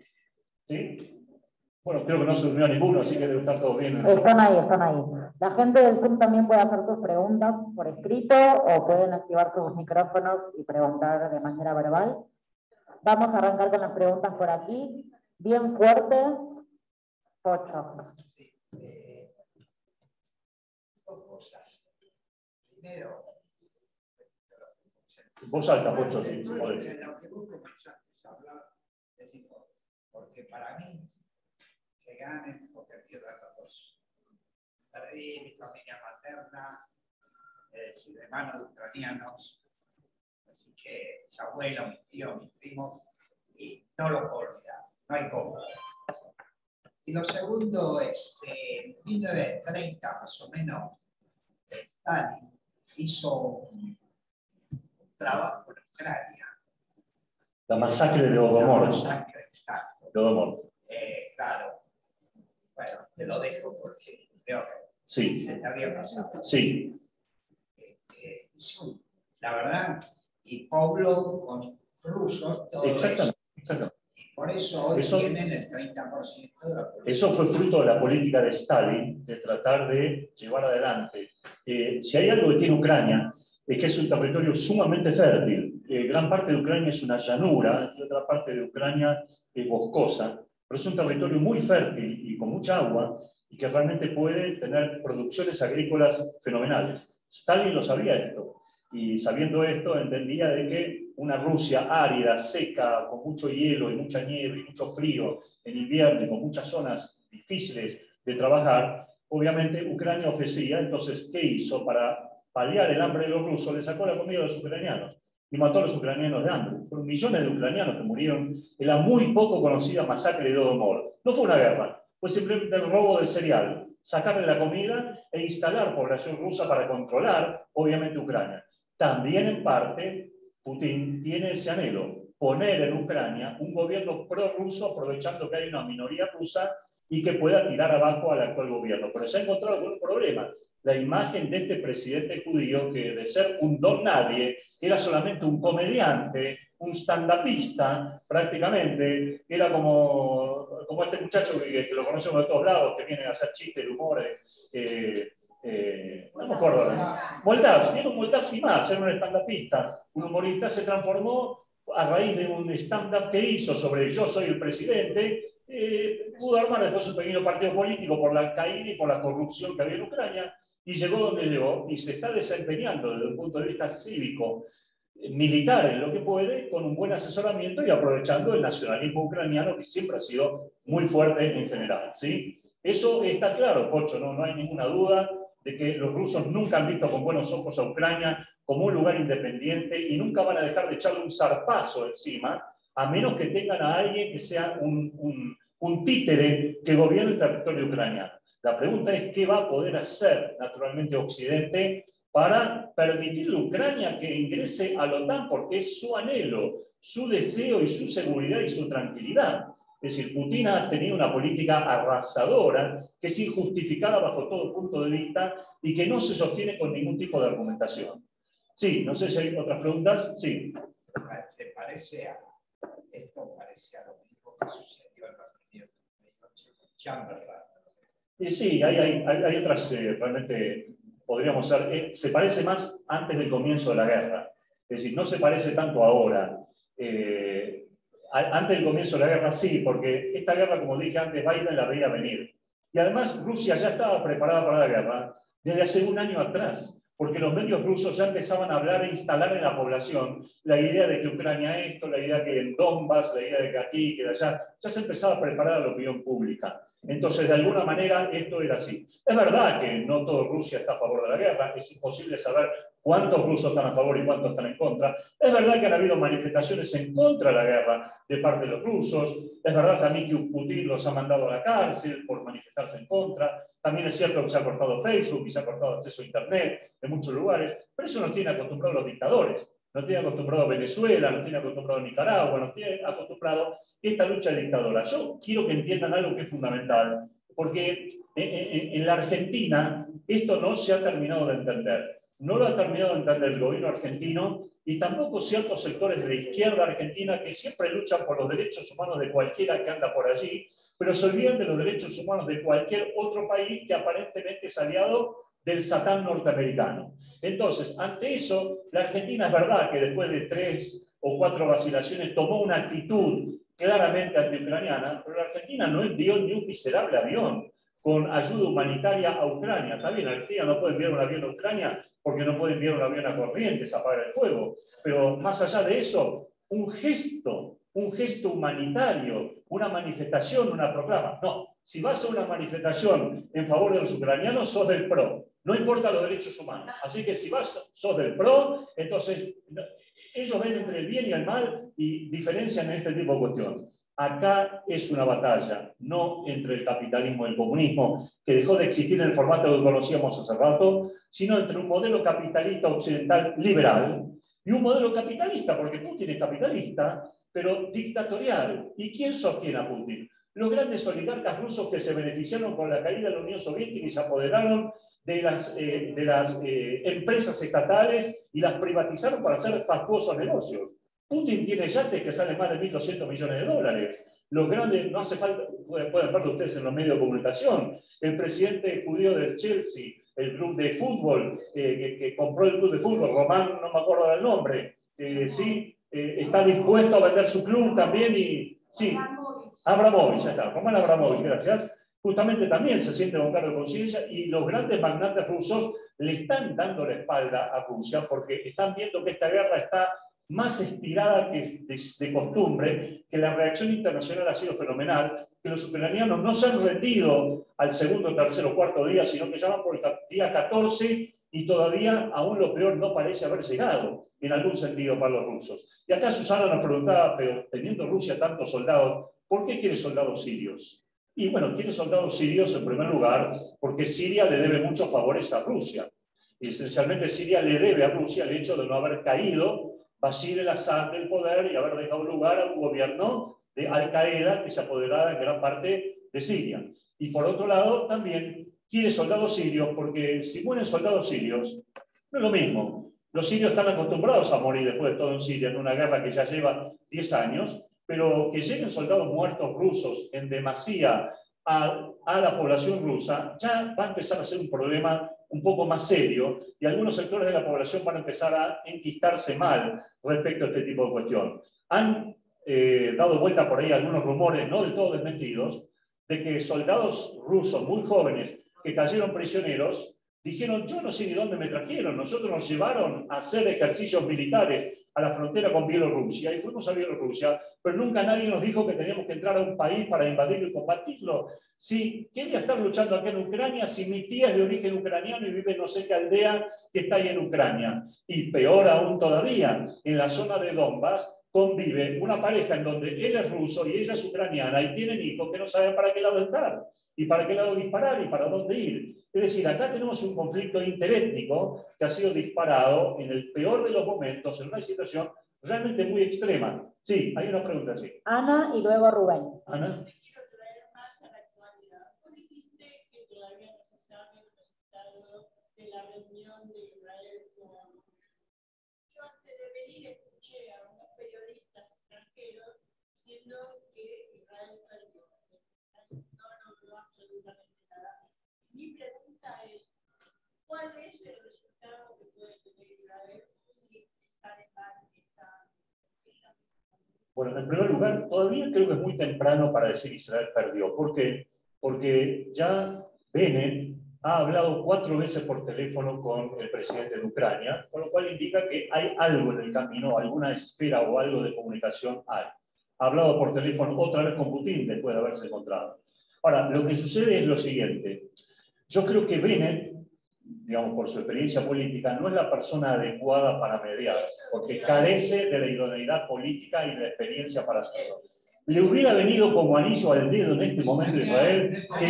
¿Sí? Bueno, creo que no se durmió ninguno, así que debe estar todo bien. Están ahí, están ahí. La gente del Zoom también puede hacer sus preguntas por escrito o pueden activar sus micrófonos y preguntar de manera verbal. Vamos a arrancar con las preguntas por aquí. Bien fuerte. Pocho. Sí, dos cosas. Primero, vos alta, Pocho, si podés. Lo que vos comenzaste a hablar es importante, porque para mí que ganen porque pierdan los dos. Perdí mi familia materna, de hermanos de ucranianos, así que mis abuelos, mis tíos, mis primos, y no lo puedo olvidar, no hay cómo. Y lo segundo es, en 1930 más o menos, Stalin hizo un trabajo en Ucrania. La masacre de Holodomor. La masacre, exacto. De Holodomor. Claro. Bueno, te lo dejo porque creo que sí. Se te había pasado. Sí. La verdad, y pueblo con rusos, todo exactamente. Y por eso hoy tienen el 30% de la política. Eso fue fruto de la política de Stalin, de tratar de llevar adelante. Si hay algo que tiene Ucrania, es que es un territorio sumamente fértil. Gran parte de Ucrania es una llanura y otra parte de Ucrania es boscosa, pero es un territorio muy fértil y con mucha agua y que realmente puede tener producciones agrícolas fenomenales. Stalin lo sabía esto, y sabiendo esto entendía de que una Rusia árida, seca, con mucho hielo y mucha nieve y mucho frío en invierno y con muchas zonas difíciles de trabajar, obviamente Ucrania ofrecía. Entonces, ¿qué hizo? Para paliar el hambre de los rusos, le sacó la comida a los ucranianos y mató a los ucranianos de hambre. Fueron millones de ucranianos que murieron en la muy poco conocida masacre de Holodomor. No fue una guerra, fue simplemente el robo de cereal, sacarle la comida e instalar población rusa para controlar, obviamente, Ucrania. También, en parte, Putin tiene ese anhelo, poner en Ucrania un gobierno prorruso, aprovechando que hay una minoría rusa y que pueda tirar abajo al actual gobierno. Pero se ha encontrado con un problema. La imagen de este presidente judío, que de ser un don nadie, era solamente un comediante, un stand-upista, prácticamente. Era como este muchacho que lo conocemos de todos lados, que viene a hacer chistes de humor no me acuerdo. Moldavsky, era un Moldavsky más, era un stand-upista, un humorista, se transformó a raíz de un stand-up que hizo sobre yo soy el presidente, pudo armar después un pequeño partido político por la caída y por la corrupción que había en Ucrania, y llegó donde llegó, y se está desempeñando desde un punto de vista cívico, militar en lo que puede, con un buen asesoramiento y aprovechando el nacionalismo ucraniano que siempre ha sido muy fuerte en general, ¿sí? Eso está claro, Pocho, no hay ninguna duda de que los rusos nunca han visto con buenos ojos a Ucrania como un lugar independiente y nunca van a dejar de echarle un zarpazo encima, a menos que tengan a alguien que sea un títere que gobierne el territorio ucraniano. La pregunta es qué va a poder hacer, naturalmente, Occidente para permitirle a Ucrania que ingrese a la OTAN, porque es su anhelo, su deseo y su seguridad y su tranquilidad. Es decir, Putin ha tenido una política arrasadora que es injustificada bajo todo punto de vista y que no se sostiene con ningún tipo de argumentación. Sí, no sé si hay otras preguntas. Sí. Se parece a, esto parece a lo mismo que sucedió en los Unidos Chamberlain. Sí, hay otras, realmente podríamos ser, se parece más antes del comienzo de la guerra. Es decir, no se parece tanto ahora. Antes del comienzo de la guerra sí, porque esta guerra, como dije antes, Biden la veía venir. Y además Rusia ya estaba preparada para la guerra desde hace un año atrás, porque los medios rusos ya empezaban a hablar e instalar en la población la idea de que Ucrania esto, la idea que en Donbass, la idea de que aquí, que de allá, ya se empezaba a preparar la opinión pública. Entonces, de alguna manera, esto era así. Es verdad que no todo Rusia está a favor de la guerra, es imposible saber cuántos rusos están a favor y cuántos están en contra. Es verdad que han habido manifestaciones en contra de la guerra de parte de los rusos. Es verdad también que Putin los ha mandado a la cárcel por manifestarse en contra. También es cierto que se ha cortado Facebook y se ha cortado acceso a Internet en muchos lugares, pero eso nos tiene acostumbrados los dictadores. Nos tiene acostumbrado Venezuela, nos tiene acostumbrado Nicaragua, nos tiene acostumbrado esta lucha dictadora. Yo quiero que entiendan algo que es fundamental, porque en la Argentina esto no se ha terminado de entender. No lo ha terminado de entender el gobierno argentino y tampoco ciertos sectores de la izquierda argentina que siempre luchan por los derechos humanos de cualquiera que anda por allí, pero se olvidan de los derechos humanos de cualquier otro país que aparentemente es aliado del Satán norteamericano. Entonces, ante eso, la Argentina es verdad que después de 3 o 4 vacilaciones tomó una actitud claramente antiucraniana, pero la Argentina no envió ni un miserable avión con ayuda humanitaria a Ucrania. Está bien, Argentina no puede enviar un avión a Ucrania porque no puede enviar un avión a Corrientes a apagar el fuego. Pero más allá de eso, un gesto humanitario, una manifestación, una proclama. No, si vas a una manifestación en favor de los ucranianos, sos del PRO. No importa los derechos humanos. Así que si sos del PRO, entonces ellos ven entre el bien y el mal y diferencian en este tipo de cuestiones. Acá es una batalla, no entre el capitalismo y el comunismo, que dejó de existir en el formato que conocíamos hace rato, sino entre un modelo capitalista occidental liberal y un modelo capitalista, porque Putin es capitalista, pero dictatorial. ¿Y quién sostiene a Putin? Los grandes oligarcas rusos que se beneficiaron con la caída de la Unión Soviética y se apoderaron de las empresas estatales y las privatizaron para hacer fastuosos negocios. Putin tiene yates que salen más de 1.200 millones de dólares. Los grandes, no hace falta, pueden verlo ustedes en los medios de comunicación. El presidente judío del Chelsea, el club de fútbol, que compró el club de fútbol, Román, no me acuerdo del nombre, sí, está dispuesto a vender su club también y, sí, Abramovich, ya está, Román Abramovich, gracias. Justamente también se siente con cargo de conciencia y los grandes magnates rusos le están dando la espalda a Rusia porque están viendo que esta guerra está más estirada que de costumbre, que la reacción internacional ha sido fenomenal, que los ucranianos no se han rendido al segundo, tercero o cuarto día, sino que ya van por el día 14 y todavía aún lo peor no parece haber llegado en algún sentido para los rusos. Y acá Susana nos preguntaba, pero teniendo Rusia tantos soldados, ¿por qué quiere soldados sirios? Y bueno, quiere soldados sirios en primer lugar porque Siria le debe muchos favores a Rusia. Y esencialmente Siria le debe a Rusia el hecho de no haber caído Bashir el-Assad del poder y haber dejado lugar a un gobierno de Al-Qaeda que se apoderaba en gran parte de Siria. Y por otro lado, también quiere soldados sirios porque si mueren soldados sirios, no es lo mismo. Los sirios están acostumbrados a morir después de todo en Siria, en una guerra que ya lleva 10 años, pero que lleguen soldados muertos rusos en demasía a la población rusa, ya va a empezar a ser un problema un poco más serio y algunos sectores de la población van a empezar a enquistarse mal respecto a este tipo de cuestión. Han dado vuelta por ahí algunos rumores, no del todo desmentidos, de que soldados rusos muy jóvenes que cayeron prisioneros dijeron: yo no sé ni dónde me trajeron, nosotros nos llevaron a hacer ejercicios militares a la frontera con Bielorrusia y fuimos a Bielorrusia, pero nunca nadie nos dijo que teníamos que entrar a un país para invadirlo y combatirlo. Si quería estar luchando acá en Ucrania, si mi tía es de origen ucraniano y vive en no sé qué aldea que está ahí en Ucrania. Y peor aún todavía, en la zona de Donbass convive una pareja en donde él es ruso y ella es ucraniana y tienen hijos que no saben para qué lado estar y para qué lado disparar y para dónde ir. Es decir, acá tenemos un conflicto interétnico que ha sido disparado en el peor de los momentos, en una situación realmente muy extrema. Sí, hay una pregunta, sí. Ana y luego Rubén. Ana. Te quiero traer más a la actualidad. Tú dijiste que todavía no se sabe el resultado de la reunión de Israel con... Yo antes de venir escuché a unos periodistas extranjeros diciendo que Israel perdió. No logró absolutamente nada. Mi pregunta es, ¿cuál es el resultado que puede tener Israel si está en paz esta... Bueno, en primer lugar, todavía creo que es muy temprano para decir que Israel perdió. ¿Por qué? Porque ya Bennett ha hablado 4 veces por teléfono con el presidente de Ucrania, con lo cual indica que hay algo en el camino, alguna esfera o algo de comunicación hay. Ha hablado por teléfono otra vez con Putin después de haberse encontrado. Ahora, lo que sucede es lo siguiente. Yo creo que Bennett, digamos, por su experiencia política, no es la persona adecuada para mediar, porque carece de la idoneidad política y de experiencia para hacerlo. Le hubiera venido como anillo al dedo en este momento de Israel que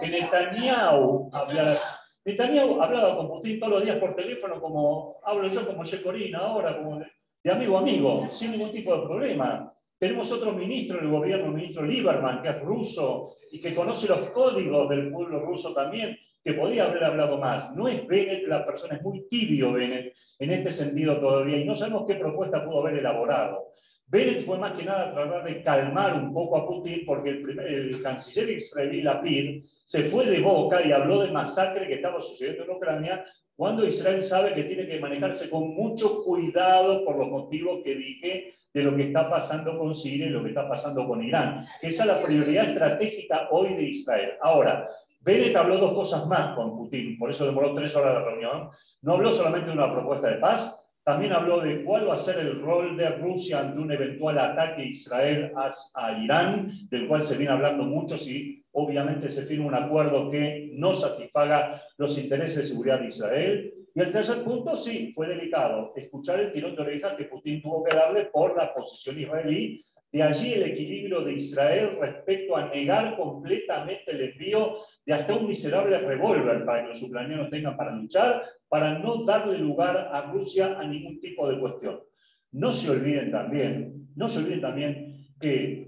Netanyahu hablara. Netanyahu hablaba con Putin todos los días por teléfono, como hablo yo, como Shekorin ahora, como de amigo a amigo, sin ningún tipo de problema. Tenemos otro ministro del gobierno, el ministro Lieberman, que es ruso y que conoce los códigos del pueblo ruso también, que podía haber hablado más. No es Bennett la persona, es muy tibio Bennett en este sentido todavía, y no sabemos qué propuesta pudo haber elaborado. Bennett fue más que nada tratar de calmar un poco a Putin, porque el canciller israelí Lapid se fue de boca y habló del masacre que estaba sucediendo en Ucrania, cuando Israel sabe que tiene que manejarse con mucho cuidado por los motivos que dije de lo que está pasando con Siria y lo que está pasando con Irán, que esa es la prioridad estratégica hoy de Israel. Ahora, Bennett habló 2 cosas más con Putin, por eso demoró 3 horas la reunión. No habló solamente de una propuesta de paz, también habló de cuál va a ser el rol de Rusia ante un eventual ataque de Israel a Irán, del cual se viene hablando mucho si obviamente se firma un acuerdo que no satisfaga los intereses de seguridad de Israel. Y el tercer punto, sí, fue delicado, escuchar el tirón de orejas que Putin tuvo que darle por la posición israelí. De allí el equilibrio de Israel respecto a negar completamente el envío de hasta un miserable revólver para que los ucranianos tengan para luchar, para no darle lugar a Rusia a ningún tipo de cuestión. No se olviden también que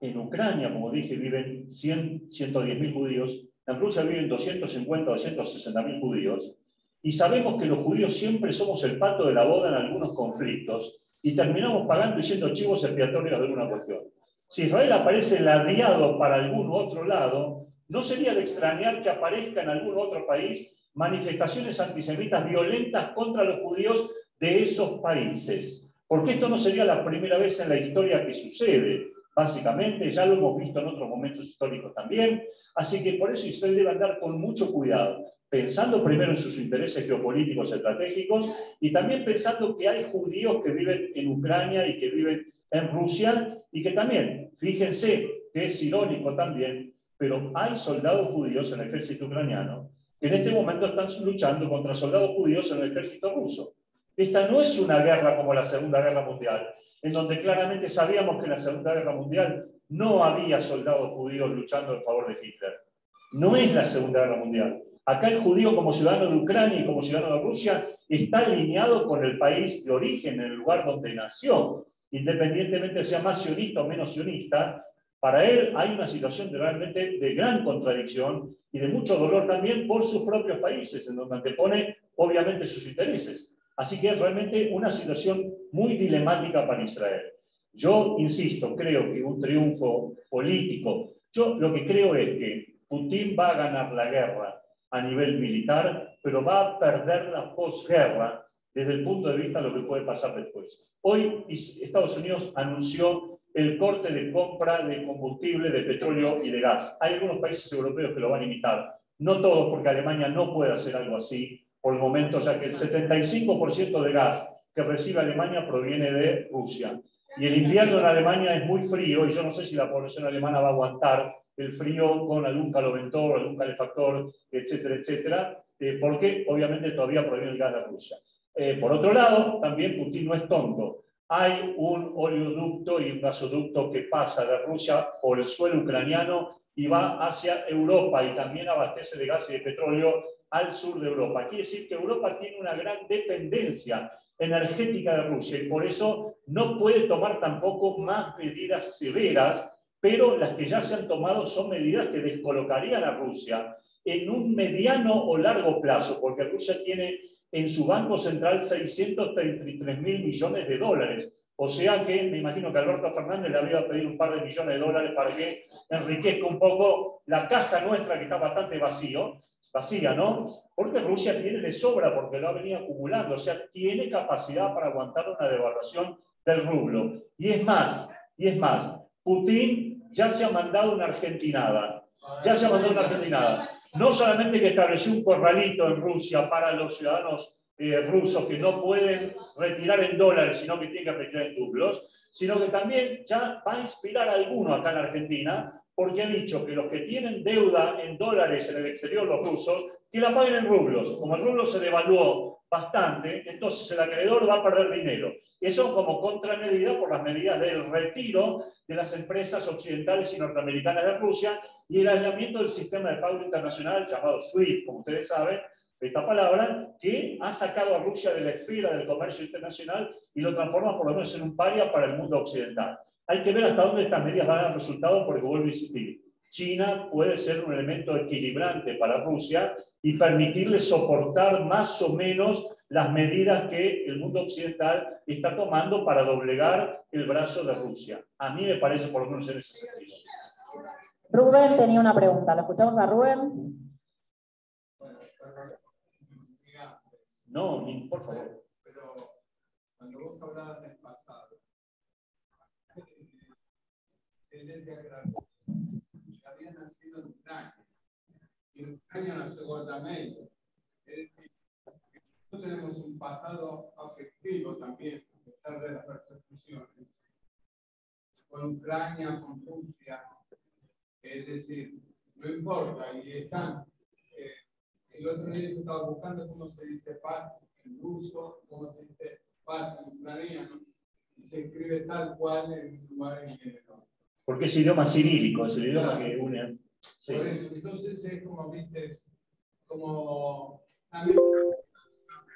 en Ucrania, como dije, viven 110.000 judíos, en Rusia viven 250 o 260.000 judíos, y sabemos que los judíos siempre somos el pato de la boda en algunos conflictos, y terminamos pagando y siendo chivos expiatorios de alguna cuestión. Si Israel aparece ladeado para algún otro lado, no sería de extrañar que aparezca en algún otro país manifestaciones antisemitas violentas contra los judíos de esos países. Porque esto no sería la primera vez en la historia que sucede. Básicamente, ya lo hemos visto en otros momentos históricos también. Así que por eso Israel debe andar con mucho cuidado, pensando primero en sus intereses geopolíticos estratégicos y también pensando que hay judíos que viven en Ucrania y que viven en Rusia y que también, fíjense que es irónico también, pero hay soldados judíos en el ejército ucraniano que en este momento están luchando contra soldados judíos en el ejército ruso. Esta no es una guerra como la Segunda Guerra Mundial, en donde claramente sabíamos que en la Segunda Guerra Mundial no había soldados judíos luchando en favor de Hitler. No es la Segunda Guerra Mundial. Acá el judío como ciudadano de Ucrania y como ciudadano de Rusia está alineado con el país de origen, en el lugar donde nació. Independientemente sea más sionista o menos sionista, para él hay una situación realmente de gran contradicción y de mucho dolor también por sus propios países, en donde antepone obviamente sus intereses. Así que es realmente una situación muy dilemática para Israel. Yo insisto, creo que un triunfo político, yo lo que creo es que Putin va a ganar la guerra a nivel militar, pero va a perder la posguerra desde el punto de vista de lo que puede pasar después. Hoy Estados Unidos anunció el corte de compra de combustible, de petróleo y de gas. Hay algunos países europeos que lo van a imitar, no todos, porque Alemania no puede hacer algo así por el momento, ya que el 75% de gas que recibe Alemania proviene de Rusia. Y el invierno en Alemania es muy frío, y yo no sé si la población alemana va a aguantar el frío con algún caloventor, algún calefactor, etcétera, etcétera, porque obviamente todavía proviene el gas de Rusia. Por otro lado, también Putin no es tonto. Hay un oleoducto y un gasoducto que pasa de Rusia por el suelo ucraniano y va hacia Europa, y también abastece de gas y de petróleo al sur de Europa. Quiere decir que Europa tiene una gran dependencia energética de Rusia, y por eso no puede tomar tampoco más medidas severas, pero las que ya se han tomado son medidas que descolocarían a Rusia en un mediano o largo plazo, porque Rusia tiene en su Banco Central 633.000 millones de dólares. O sea que me imagino que Alberto Fernández le había pedido un par de millones de dólares para que enriquezca un poco la caja nuestra, que está bastante vacía, ¿no? Porque Rusia tiene de sobra, porque lo ha venido acumulando, o sea, tiene capacidad para aguantar una devaluación del rublo. Y es más, Putin ya se ha mandado una argentinada. No solamente que estableció un corralito en Rusia para los ciudadanos rusos que no pueden retirar en dólares, sino que tienen que retirar en rublos, sino que también ya va a inspirar a alguno acá en Argentina, porque ha dicho que los que tienen deuda en dólares en el exterior, los rusos, que la paguen en rublos. Como el rublo se devaluó bastante, entonces el acreedor va a perder dinero. Eso como contramedida por las medidas del retiro de las empresas occidentales y norteamericanas de Rusia y el aislamiento del sistema de pago internacional llamado SWIFT, como ustedes saben, esta palabra, que ha sacado a Rusia de la esfera del comercio internacional y lo transforma por lo menos en un paria para el mundo occidental. Hay que ver hasta dónde estas medidas van a dar resultado, porque vuelvo a insistir, China puede ser un elemento equilibrante para Rusia y permitirle soportar más o menos las medidas que el mundo occidental está tomando para doblegar el brazo de Rusia. A mí me parece, por lo menos en ese sentido. Rubén tenía una pregunta. ¿Lo escuchamos a Rubén? No, por favor. Pero cuando vos hablabas del pasado, él decía que había nacido en Ucrania. Y en Ucrania nació Guatemala. Es decir, nosotros tenemos un pasado afectivo también, a pesar de las persecuciones. Con Ucrania, con Rusia. Es decir, no importa, y están. El otro día yo estaba buscando cómo se dice paz en ruso, cómo se dice paz en ucraniano, y se escribe tal cual en un lugar en género. Porque es idioma cirílico, es el idioma que une. Sí. Por eso, entonces es como dices, como a mí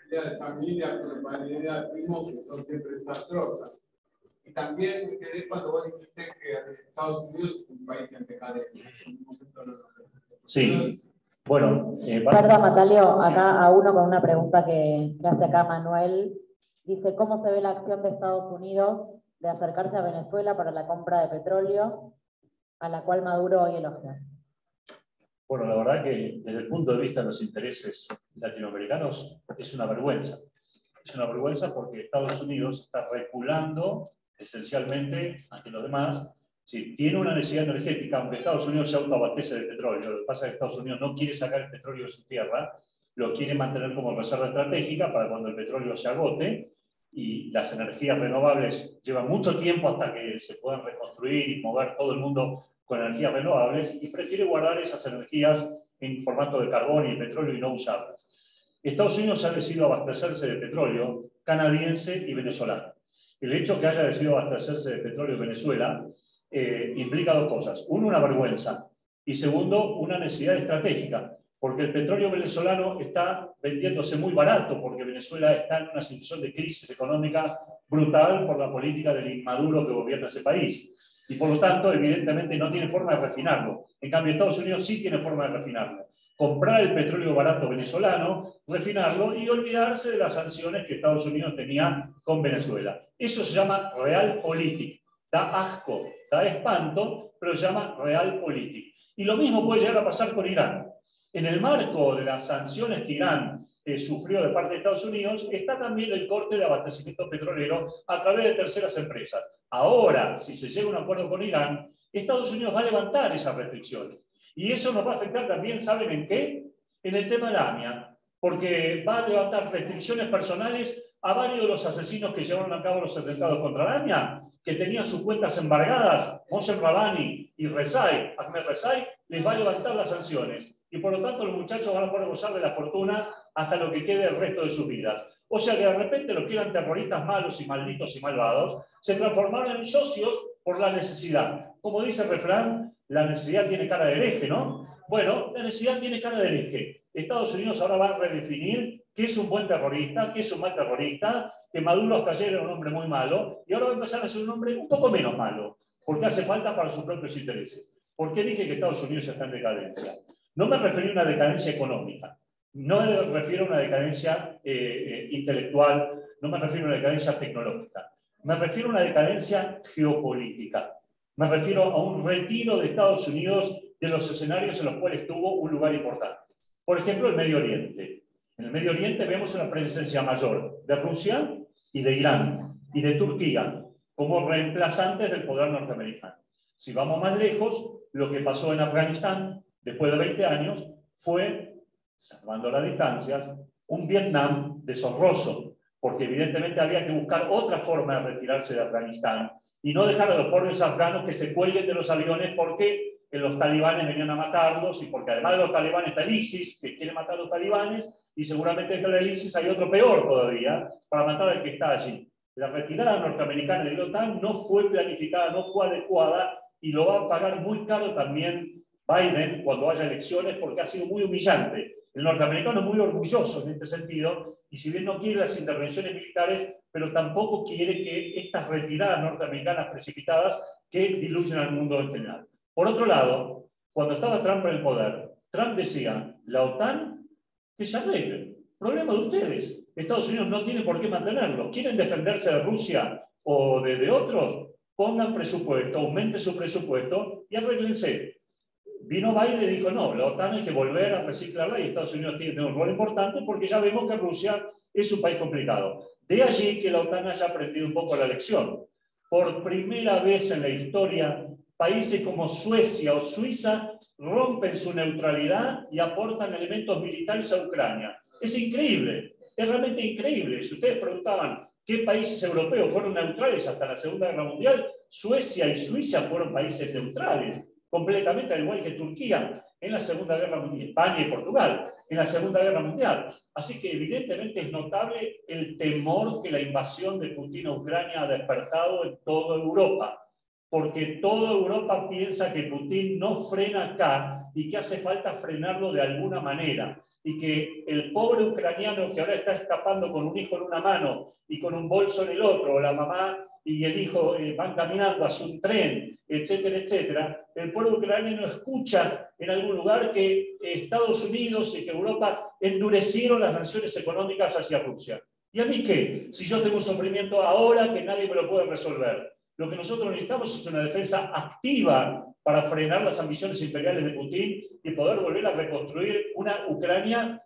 idea de familia, pero para idea de primo, que son siempre desastrosas. Y también quedé cuando vos dijiste que Estados Unidos es un país en decadencia. Sí. Bueno, perdón, Natalio, acá a uno con una pregunta que hace acá Manuel. Dice, ¿cómo se ve la acción de Estados Unidos de acercarse a Venezuela para la compra de petróleo, a la cual Maduro hoy elogia? Bueno, la verdad que desde el punto de vista de los intereses latinoamericanos es una vergüenza. Es una vergüenza porque Estados Unidos está reculando esencialmente ante los demás. Sí, tiene una necesidad energética, aunque Estados Unidos se autoabastece de petróleo. Lo que pasa es que Estados Unidos no quiere sacar el petróleo de su tierra, lo quiere mantener como reserva estratégica para cuando el petróleo se agote, y las energías renovables llevan mucho tiempo hasta que se puedan reconstruir y mover todo el mundo con energías renovables, y prefiere guardar esas energías en formato de carbón y petróleo y no usarlas. Estados Unidos ha decidido abastecerse de petróleo canadiense y venezolano. El hecho que haya decidido abastecerse de petróleo Venezuela implica dos cosas. Uno, una vergüenza. Y segundo, una necesidad estratégica. Porque el petróleo venezolano está vendiéndose muy barato, porque Venezuela está en una situación de crisis económica brutal por la política del inmaduro que gobierna ese país. Y por lo tanto, evidentemente, no tiene forma de refinarlo. En cambio, Estados Unidos sí tiene forma de refinarlo. Comprar el petróleo barato venezolano, refinarlo y olvidarse de las sanciones que Estados Unidos tenía con Venezuela. Eso se llama realpolitik. Da asco, da espanto, pero se llama realpolitik. Y lo mismo puede llegar a pasar con Irán. En el marco de las sanciones que Irán sufrió de parte de Estados Unidos, está también el corte de abastecimiento petrolero a través de terceras empresas. Ahora, si se llega a un acuerdo con Irán, Estados Unidos va a levantar esas restricciones. Y eso nos va a afectar también, ¿saben en qué? En el tema de la AMIA, porque va a levantar restricciones personales a varios de los asesinos que llevaron a cabo los atentados contra la AMIA, que tenían sus cuentas embargadas. Mohsen Rabbani y Ahmed Rezai, les va a levantar las sanciones. Y por lo tanto los muchachos van a poder gozar de la fortuna hasta lo que quede el resto de sus vidas. O sea que de repente los que eran terroristas malos y malditos y malvados se transformaron en socios por la necesidad. Como dice el refrán, la necesidad tiene cara de hereje, ¿no? Bueno, la necesidad tiene cara de hereje. Estados Unidos ahora va a redefinir qué es un buen terrorista, qué es un mal terrorista, que Maduro hasta ayer era un hombre muy malo, y ahora va a empezar a ser un hombre un poco menos malo, porque hace falta para sus propios intereses. ¿Por qué dije que Estados Unidos está en decadencia? No me refiero a una decadencia económica, no me refiero a una decadencia intelectual, no me refiero a una decadencia tecnológica, me refiero a una decadencia geopolítica. Me refiero a un retiro de Estados Unidos de los escenarios en los cuales tuvo un lugar importante. Por ejemplo, el Medio Oriente. En el Medio Oriente vemos una presencia mayor de Rusia y de Irán y de Turquía como reemplazantes del poder norteamericano. Si vamos más lejos, lo que pasó en Afganistán después de 20 años fue, salvando las distancias, un Vietnam deshonroso, porque evidentemente había que buscar otra forma de retirarse de Afganistán y no dejar a los pobres afganos que se cuelguen de los aviones porque los talibanes venían a matarlos y porque además de los talibanes está el ISIS, que quiere matar a los talibanes, y seguramente dentro del ISIS hay otro peor todavía para matar al que está allí. La retirada norteamericana de la OTAN no fue planificada, no fue adecuada y lo va a pagar muy caro también Biden cuando haya elecciones porque ha sido muy humillante. El norteamericano es muy orgulloso en este sentido y si bien no quiere las intervenciones militares, pero tampoco quiere que estas retiradas norteamericanas precipitadas que diluyen al mundo en general. Por otro lado, cuando estaba Trump en el poder, Trump decía, la OTAN, que se arregle, problema de ustedes. Estados Unidos no tiene por qué mantenerlo. ¿Quieren defenderse de Rusia o de otros? Pongan presupuesto, aumenten su presupuesto y arréglense. Vino Biden y dijo, no, la OTAN hay que volver a reciclarla y Estados Unidos tiene un rol importante porque ya vemos que Rusia es un país complicado. De allí que la OTAN haya aprendido un poco la lección. Por primera vez en la historia, países como Suecia o Suiza rompen su neutralidad y aportan elementos militares a Ucrania. Es increíble, es realmente increíble. Si ustedes preguntaban qué países europeos fueron neutrales hasta la Segunda Guerra Mundial, Suecia y Suiza fueron países neutrales, completamente al igual que Turquía en la Segunda Guerra Mundial, España y Portugal en la Segunda Guerra Mundial. Así que evidentemente es notable el temor que la invasión de Putin a Ucrania ha despertado en toda Europa, porque toda Europa piensa que Putin no frena acá y que hace falta frenarlo de alguna manera, y que el pobre ucraniano que ahora está escapando con un hijo en una mano y con un bolso en el otro, o la mamá y el hijo van caminando hacia un tren, etcétera, etcétera, el pueblo ucraniano escucha en algún lugar que Estados Unidos y que Europa endurecieron las sanciones económicas hacia Rusia. ¿Y a mí qué? Si yo tengo un sufrimiento ahora que nadie me lo puede resolver. Lo que nosotros necesitamos es una defensa activa para frenar las ambiciones imperiales de Putin y poder volver a reconstruir una Ucrania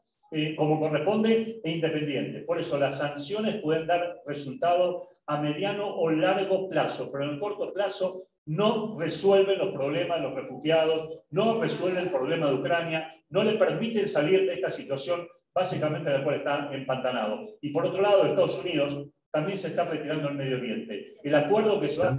como corresponde e independiente. Por eso las sanciones pueden dar resultado a mediano o largo plazo, pero en el corto plazo no resuelven los problemas de los refugiados, no resuelven el problema de Ucrania, no le permiten salir de esta situación básicamente en la cual está empantanado. Y por otro lado, Estados Unidos también se está retirando del Medio Oriente. El acuerdo que se va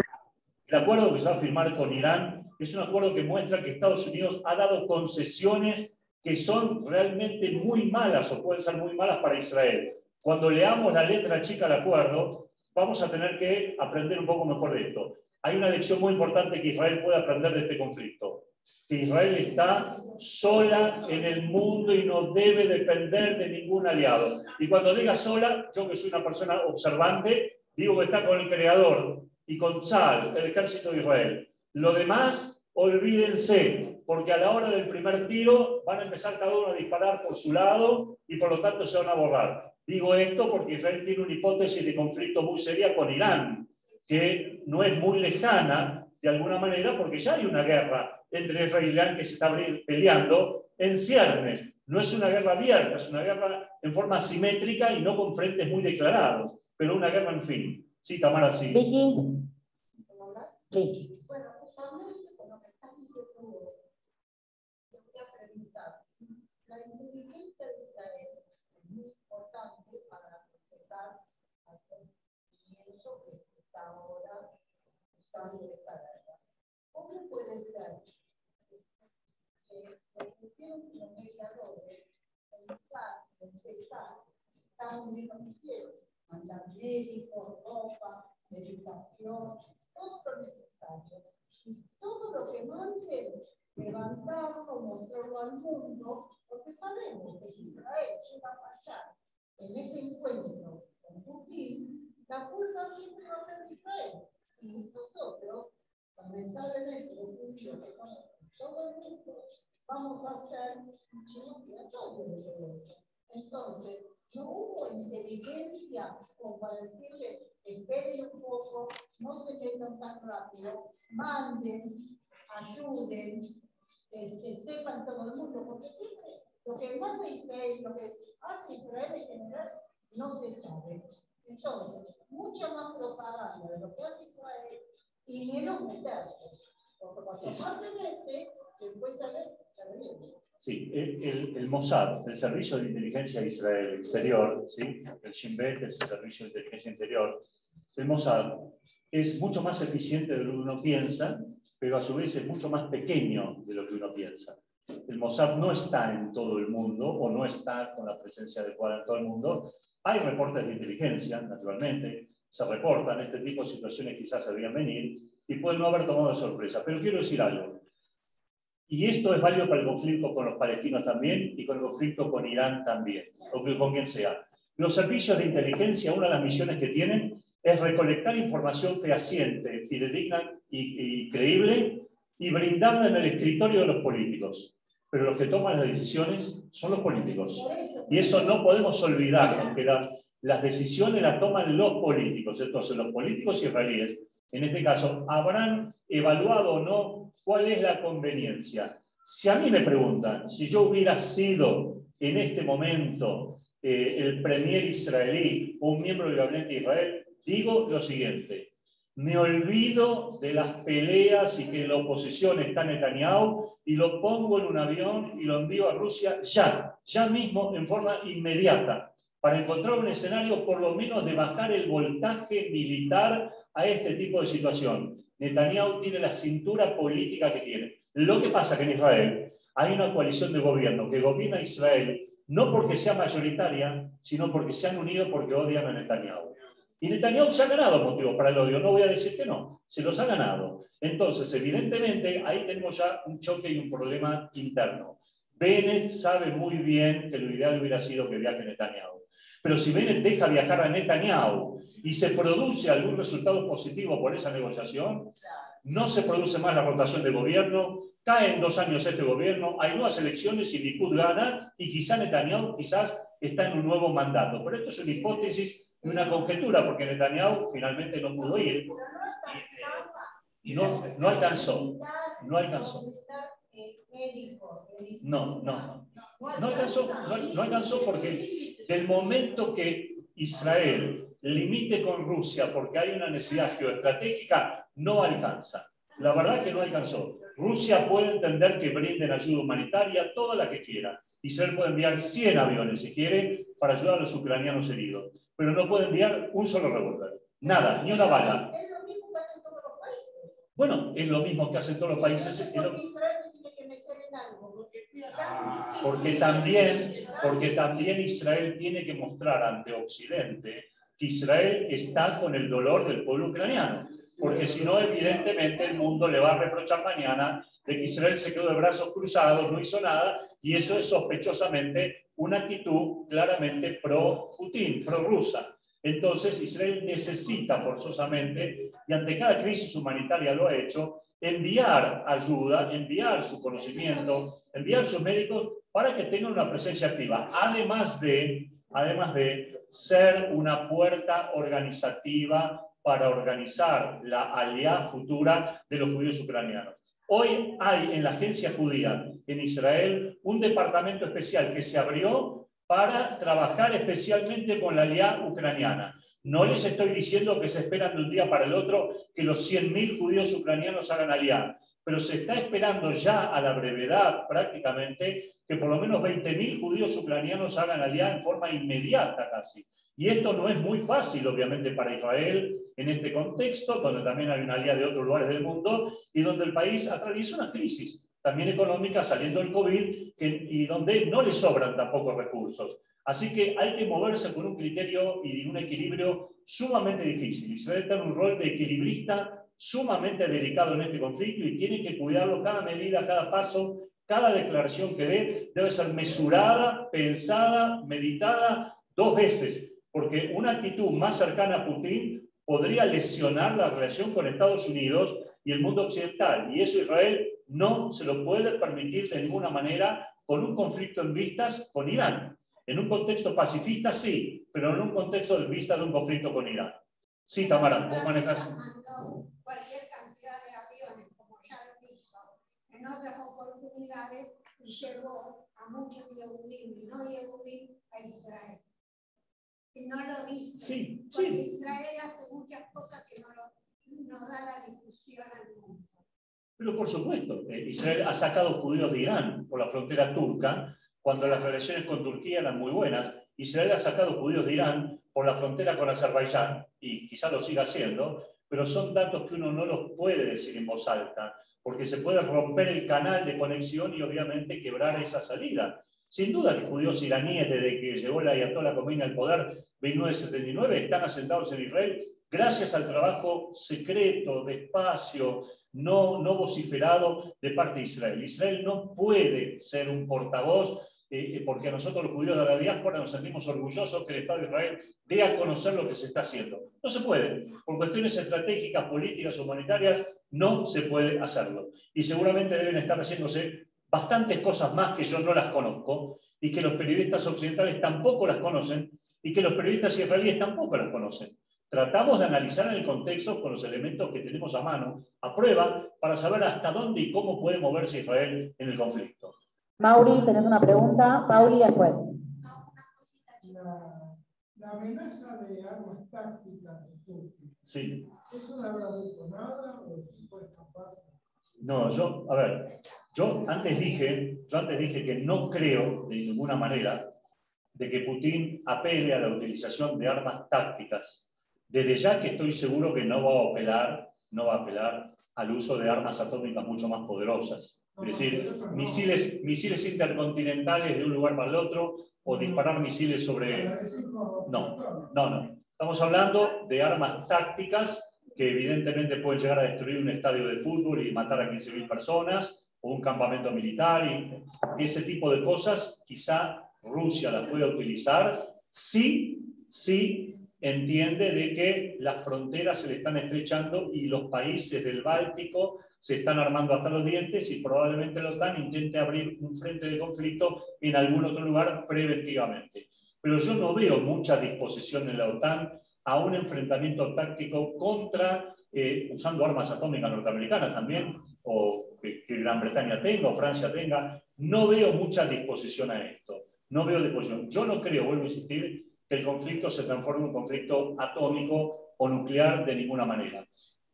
a firmar con Irán es un acuerdo que muestra que Estados Unidos ha dado concesiones que son realmente muy malas o pueden ser muy malas para Israel. Cuando leamos la letra chica del acuerdo, vamos a tener que aprender un poco mejor de esto. Hay una lección muy importante que Israel puede aprender de este conflicto. Que Israel está sola en el mundo y no debe depender de ningún aliado. Y cuando diga sola, yo que soy una persona observante, digo que está con el Creador y con Tzal, el ejército de Israel. Lo demás, olvídense, porque a la hora del primer tiro van a empezar cada uno a disparar por su lado y por lo tanto se van a borrar. Digo esto porque Israel tiene una hipótesis de conflicto muy seria con Irán, que no es muy lejana, de alguna manera, porque ya hay una guerra entre Israel e Irán que se está peleando en ciernes. No es una guerra abierta, es una guerra en forma asimétrica y no con frentes muy declarados, pero una guerra en fin. Sí, Tamara, sí. Vicky. Sí. Bueno, justamente con lo que estás diciendo vos, te voy a preguntar si la inteligencia de Israel es muy importante para presentar al movimiento que está ahora usando esta guerra. ¿Cómo puede ser que pusieron como mediadores en lugar de empezar tan bien lo que hicieron? Mandar médicos, ropa, educación, todo lo necesario. Y todo lo que manden, levantarlo, mostrarlo al mundo, porque sabemos que si Israel llega a fallar en ese encuentro con Putin, la culpa siempre va a ser de Israel. Y nosotros, lamentablemente, los judíos que conocen todo el mundo, vamos a ser chivos expiatorios de todo esto. Entonces, no hubo inteligencia como para decirle, esperen un poco, no se metan tan rápido, manden, ayuden, que sepan todo el mundo, porque siempre lo que manda Israel, lo que hace Israel en general, no se sabe. Entonces, mucha más propaganda de lo que hace Israel y menos meterse, porque cuando más se mete, después sale terrible. Sí, el Mossad, el Servicio de Inteligencia de Israel Exterior, ¿sí? El Shin Bet es el Servicio de Inteligencia Interior. El Mossad es mucho más eficiente de lo que uno piensa, pero a su vez es mucho más pequeño de lo que uno piensa. El Mossad no está en todo el mundo, o no está con la presencia adecuada en todo el mundo. Hay reportes de inteligencia, naturalmente, se reportan, este tipo de situaciones quizás se debían venir, y pueden no haber tomado de sorpresa. Pero quiero decir algo. Y esto es válido para el conflicto con los palestinos también y con el conflicto con Irán también, o con quien sea. Los servicios de inteligencia, una de las misiones que tienen es recolectar información fehaciente, fidedigna y creíble y brindarla en el escritorio de los políticos. Pero los que toman las decisiones son los políticos. Y eso no podemos olvidarnos, que las decisiones las toman los políticos. Entonces, los políticos israelíes, en este caso, habrán evaluado o no cuál es la conveniencia. Si a mí me preguntan, si yo hubiera sido en este momento el premier israelí o un miembro del gabinete de Israel, digo lo siguiente: me olvido de las peleas y que en la oposición está Netanyahu y lo pongo en un avión y lo envío a Rusia ya mismo, en forma inmediata, para encontrar un escenario por lo menos de bajar el voltaje militar a este tipo de situación. Netanyahu tiene la cintura política que tiene. Lo que pasa es que en Israel hay una coalición de gobierno que gobierna Israel no porque sea mayoritaria, sino porque se han unido porque odian a Netanyahu. Y Netanyahu se ha ganado motivos para el odio, no voy a decir que no, se los ha ganado. Entonces, evidentemente, ahí tenemos ya un choque y un problema interno. Bennett sabe muy bien que lo ideal hubiera sido que viaje Netanyahu. Pero si Bennett deja viajar a Netanyahu y se produce algún resultado positivo por esa negociación, no se produce más la rotación de gobierno, cae en 2 años este gobierno, hay nuevas elecciones y Likud gana y quizá Netanyahu está en un nuevo mandato. Pero esto es una hipótesis y una conjetura, porque Netanyahu finalmente no pudo ir. No alcanzó. No alcanzó porque del momento que Israel limite con Rusia porque hay una necesidad geoestratégica, no alcanza. La verdad que no alcanzó. Rusia puede entender que brinden ayuda humanitaria, toda la que quiera. Israel puede enviar 100 aviones, si quiere, para ayudar a los ucranianos heridos. Pero no puede enviar un solo revólver. Nada, ni una bala. Es lo mismo que hacen todos los países. Bueno, es lo mismo que hacen todos los países. Israel se tiene que meter en algo. Porque también Israel tiene que mostrar ante Occidente que Israel está con el dolor del pueblo ucraniano. Porque si no, evidentemente, el mundo le va a reprochar mañana de que Israel se quedó de brazos cruzados, no hizo nada, y eso es sospechosamente una actitud claramente pro-Putin, pro-rusa. Entonces, Israel necesita forzosamente, y ante cada crisis humanitaria lo ha hecho, enviar ayuda, enviar su conocimiento, enviar sus médicos para que tengan una presencia activa, además de ser una puerta organizativa para organizar la alianza futura de los judíos ucranianos. Hoy hay en la agencia judía en Israel un departamento especial que se abrió para trabajar especialmente con la alianza ucraniana. No les estoy diciendo que se esperan de un día para el otro que los 100.000 judíos ucranianos hagan alianza, pero se está esperando ya a la brevedad prácticamente que por lo menos 20.000 judíos ucranianos hagan alianza en forma inmediata casi. Y esto no es muy fácil, obviamente, para Israel en este contexto, donde también hay una alianza de otros lugares del mundo y donde el país atraviesa una crisis también económica saliendo del COVID y donde no le sobran tampoco recursos. Así que hay que moverse con un criterio y un equilibrio sumamente difícil. Israel está en un rol de equilibrista sumamente delicado en este conflicto y tiene que cuidarlo cada medida, cada paso, cada declaración que dé debe ser mesurada, pensada, meditada 2 veces, porque una actitud más cercana a Putin podría lesionar la relación con Estados Unidos y el mundo occidental, y eso Israel no se lo puede permitir de ninguna manera con un conflicto en vistas con Irán. En un contexto pacifista sí, pero en un contexto de vista de un conflicto con Irán. Sí, Tamara, vos manejas. Cualquier cantidad de aviones, como ya lo hizo en otras oportunidades, y llevó a muchos Yehudim y no Yehudim a Israel. Y no lo dice, sí, porque sí. Israel hace muchas cosas que no da la difusión al mundo. Pero por supuesto, Israel ha sacado judíos de Irán por la frontera turca, cuando las relaciones con Turquía eran muy buenas. Israel ha sacado judíos de Irán por la frontera con Azerbaiyán, y quizá lo siga haciendo, pero son datos que uno no los puede decir en voz alta, porque se puede romper el canal de conexión y obviamente quebrar esa salida. Sin duda que judíos iraníes, desde que llegó el Ayatollah Khomeini al poder, 1979, están asentados en Israel gracias al trabajo secreto, despacio, no vociferado de parte de Israel. Israel no puede ser un portavoz, porque nosotros los judíos de la diáspora nos sentimos orgullosos que el Estado de Israel dé a conocer lo que se está haciendo. No se puede. Por cuestiones estratégicas, políticas, humanitarias, no se puede hacerlo. Y seguramente deben estar haciéndose bastantes cosas más que yo no las conozco y que los periodistas occidentales tampoco las conocen y que los periodistas israelíes tampoco las conocen. Tratamos de analizar en el contexto con los elementos que tenemos a mano, a prueba, para saber hasta dónde y cómo puede moverse Israel en el conflicto. Mauri, ¿tenés una pregunta? Pauli, después. La amenaza de armas tácticas de Turquía. Sí. ¿Eso no habrá dicho nada o fue capaz? No, yo antes dije que no creo de ninguna manera de que Putin apele a la utilización de armas tácticas. Desde ya que estoy seguro que no va a apelar al uso de armas atómicas mucho más poderosas. Es decir, misiles intercontinentales de un lugar para el otro o disparar misiles sobre... No. Estamos hablando de armas tácticas que evidentemente pueden llegar a destruir un estadio de fútbol y matar a 15.000 personas, o un campamento militar, y ese tipo de cosas quizá Rusia las pueda utilizar si entiende de que las fronteras se le están estrechando y los países del Báltico se están armando hasta los dientes y probablemente la OTAN intente abrir un frente de conflicto en algún otro lugar preventivamente. Pero yo no veo mucha disposición en la OTAN a un enfrentamiento táctico contra, usando armas atómicas norteamericanas también, o que Gran Bretaña tenga o Francia tenga. No veo mucha disposición a esto. No veo disposición. Yo no creo, vuelvo a insistir, que el conflicto se transforme en un conflicto atómico o nuclear de ninguna manera.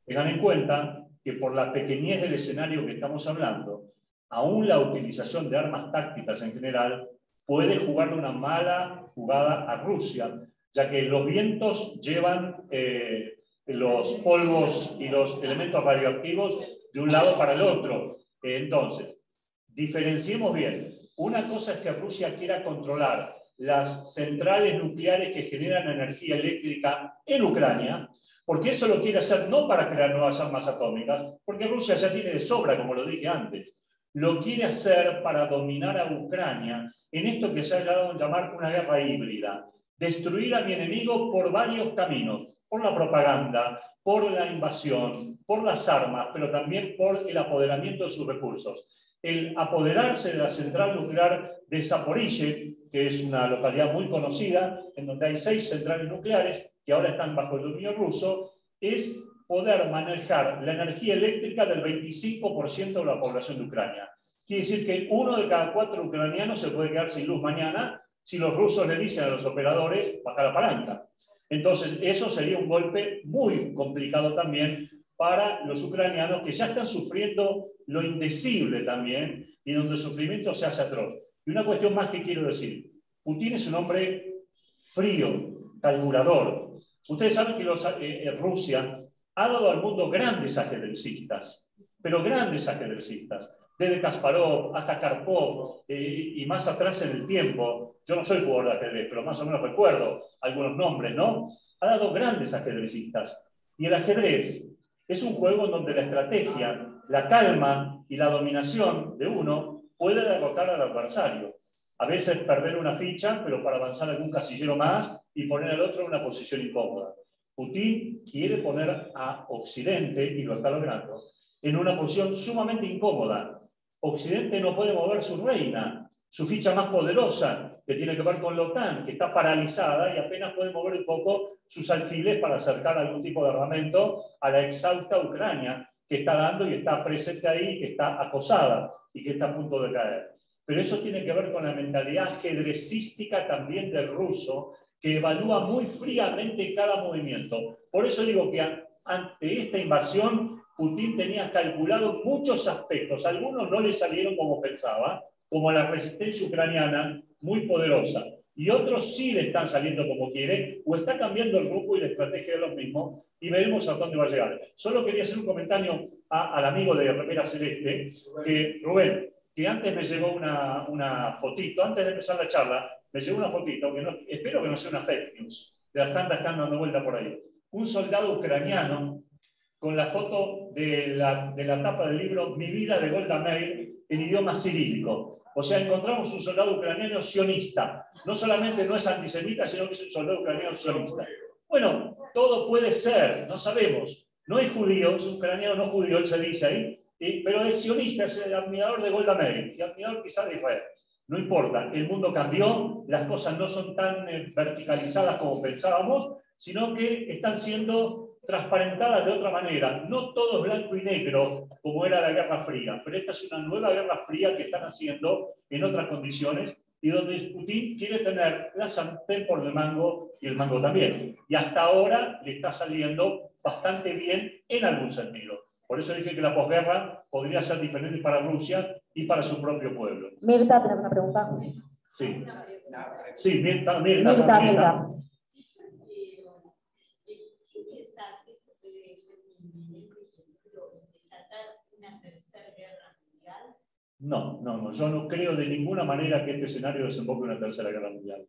Tengan en cuenta que por la pequeñez del escenario que estamos hablando, aún la utilización de armas tácticas en general puede jugarle una mala jugada a Rusia, ya que los vientos llevan los polvos y los elementos radioactivos de un lado para el otro. Entonces, diferenciemos bien. Una cosa es que Rusia quiera controlar las centrales nucleares que generan energía eléctrica en Ucrania, porque eso lo quiere hacer no para crear nuevas armas atómicas, porque Rusia ya tiene de sobra, como lo dije antes. Lo quiere hacer para dominar a Ucrania en esto que se ha dado a llamar una guerra híbrida. Destruir a mi enemigo por varios caminos, por la propaganda, por la invasión, por las armas, pero también por el apoderamiento de sus recursos. El apoderarse de la central nuclear de Zaporizhzhia, que es una localidad muy conocida, en donde hay 6 centrales nucleares que ahora están bajo el dominio ruso, es poder manejar la energía eléctrica del 25% de la población de Ucrania. Quiere decir que 1 de cada 4 ucranianos se puede quedar sin luz mañana si los rusos le dicen a los operadores, baja la palanca. Entonces, eso sería un golpe muy complicado también para los ucranianos que ya están sufriendo lo indecible también y donde el sufrimiento se hace atroz. Y una cuestión más que quiero decir. Putin es un hombre frío, calculador. Ustedes saben que Rusia ha dado al mundo grandes ajedrecistas, pero grandes ajedrecistas. Desde Kasparov hasta Karpov y más atrás en el tiempo. Yo no soy jugador de ajedrez, pero más o menos recuerdo algunos nombres, ¿no? Ha dado grandes ajedrecistas. Y el ajedrez es un juego en donde la estrategia, la calma y la dominación de uno puede derrotar al adversario. A veces perder una ficha, pero para avanzar algún casillero más y poner al otro en una posición incómoda. Putin quiere poner a Occidente, y lo está logrando, en una posición sumamente incómoda. Occidente no puede mover su reina, su ficha más poderosa, que tiene que ver con la OTAN, que está paralizada y apenas puede mover un poco sus alfiles para acercar algún tipo de armamento a la exhausta Ucrania, que está dando y está presente ahí, que está acosada y que está a punto de caer. Pero eso tiene que ver con la mentalidad ajedrecística también del ruso, que evalúa muy fríamente cada movimiento. Por eso digo que ante esta invasión, Putin tenía calculado muchos aspectos. Algunos no le salieron como pensaba, como la resistencia ucraniana, muy poderosa. Y otros sí le están saliendo como quiere, o está cambiando el rumbo y la estrategia de los mismos, y veremos a dónde va a llegar. Solo quería hacer un comentario al amigo de Remera Celeste, que Rubén, que antes me llegó una fotito, antes de empezar la charla, me llegó una fotito, que no, espero que no sea una fake news, de las tantas que andan dando vuelta por ahí. Un soldado ucraniano con la foto de la tapa del libro Mi vida de Golda Meir en idioma cirílico. O sea, encontramos un soldado ucraniano sionista. No solamente no es antisemita, sino que es un soldado ucraniano sionista. Bueno, todo puede ser, no sabemos. No es judío, es un ucraniano no judío, él se dice ahí, pero es sionista, es el admirador de Golda Meir y admirador quizás de Israel. No importa, el mundo cambió, las cosas no son tan verticalizadas como pensábamos, sino que están siendo transparentadas de otra manera. No todo es blanco y negro, como era la Guerra Fría, pero esta es una nueva Guerra Fría que están haciendo en otras condiciones y donde Putin quiere tener la sartén por el mango y el mango también. Y hasta ahora le está saliendo bastante bien en algún sentido. Por eso dije que la posguerra podría ser diferente para Rusia y para su propio pueblo. Mirta, ¿tenés una pregunta? Sí. Sí, Mirta. No, yo no creo de ninguna manera que este escenario desemboque en una tercera guerra mundial.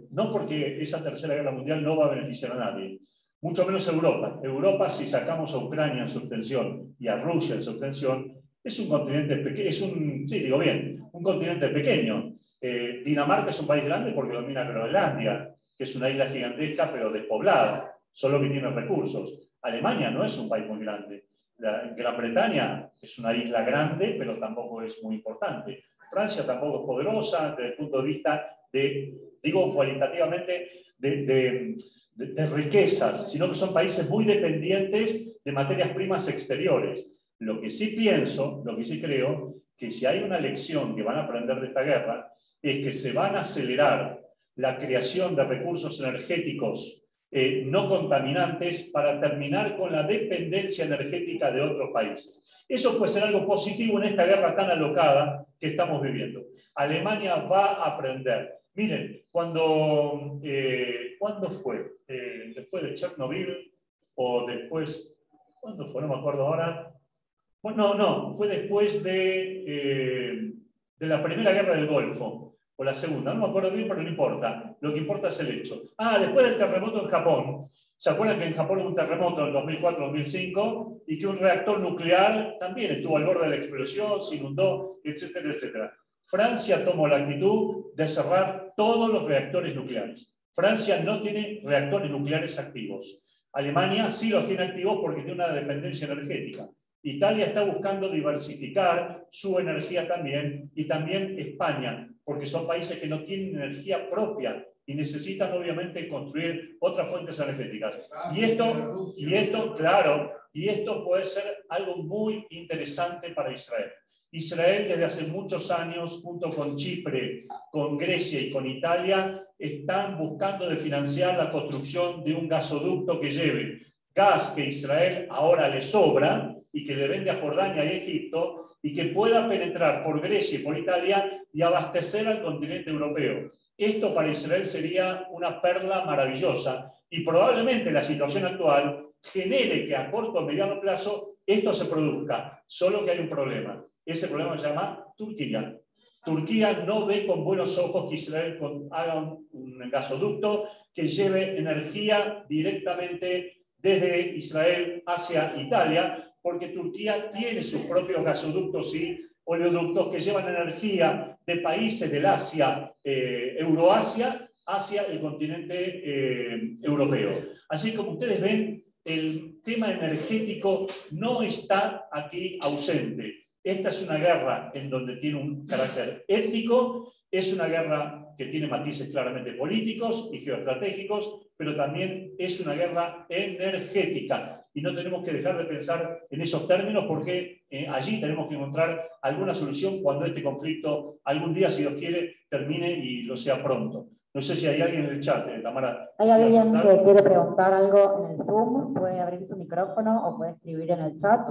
No porque esa tercera guerra mundial no va a beneficiar a nadie, mucho menos a Europa. Europa, si sacamos a Ucrania en su extensión y a Rusia en su extensión, es un continente pequeño, un continente pequeño. Dinamarca es un país grande porque domina Groenlandia, que es una isla gigantesca pero despoblada, solo que tiene recursos. Alemania no es un país muy grande. La Gran Bretaña es una isla grande, pero tampoco es muy importante. Francia tampoco es poderosa desde el punto de vista digo cualitativamente, de riquezas, sino que son países muy dependientes de materias primas exteriores. Lo que sí pienso, lo que sí creo, que si hay una lección que van a aprender de esta guerra, es que se van a acelerar la creación de recursos energéticos no contaminantes para terminar con la dependencia energética de otros países. Eso puede ser algo positivo en esta guerra tan alocada que estamos viviendo. Alemania va a aprender. Miren, ¿cuándo fue? ¿Después de Chernobyl o después? ¿Cuándo fue? No me acuerdo ahora. Bueno, no, fue después de la primera guerra del Golfo. O la segunda, no me acuerdo bien, pero no importa. Lo que importa es el hecho. Después del terremoto en Japón. ¿Se acuerdan que en Japón hubo un terremoto en el 2004-2005 y que un reactor nuclear también estuvo al borde de la explosión, se inundó, etcétera, etcétera? Francia tomó la actitud de cerrar todos los reactores nucleares. Francia no tiene reactores nucleares activos. Alemania sí los tiene activos porque tiene una dependencia energética. Italia está buscando diversificar su energía también, y también España, porque son países que no tienen energía propia y necesitan obviamente construir otras fuentes energéticas. Y esto, claro, y esto puede ser algo muy interesante para Israel. Israel desde hace muchos años, junto con Chipre, con Grecia y con Italia, están buscando de financiar la construcción de un gasoducto que lleve gas que Israel ahora le sobra y que le vende a Jordania y Egipto y que pueda penetrar por Grecia y por Italia y abastecer al continente europeo. Esto para Israel sería una perla maravillosa y probablemente la situación actual genere que a corto o mediano plazo esto se produzca, solo que hay un problema. Ese problema se llama Turquía. Turquía no ve con buenos ojos que Israel haga un gasoducto que lleve energía directamente desde Israel hacia Italia, porque Turquía tiene sus propios gasoductos y oleoductos que llevan energía de países del Asia, Euroasia, hacia el continente europeo. Así como ustedes ven, el tema energético no está aquí ausente. Esta es una guerra en donde tiene un carácter étnico, es una guerra que tiene matices claramente políticos y geoestratégicos, pero también es una guerra energética. Y no tenemos que dejar de pensar en esos términos porque allí tenemos que encontrar alguna solución cuando este conflicto algún día, si Dios quiere, termine y lo sea pronto. No sé si hay alguien en el chat, Tamara. ¿Hay alguien que quiere preguntar algo en el Zoom? Puede abrir su micrófono o puede escribir en el chat.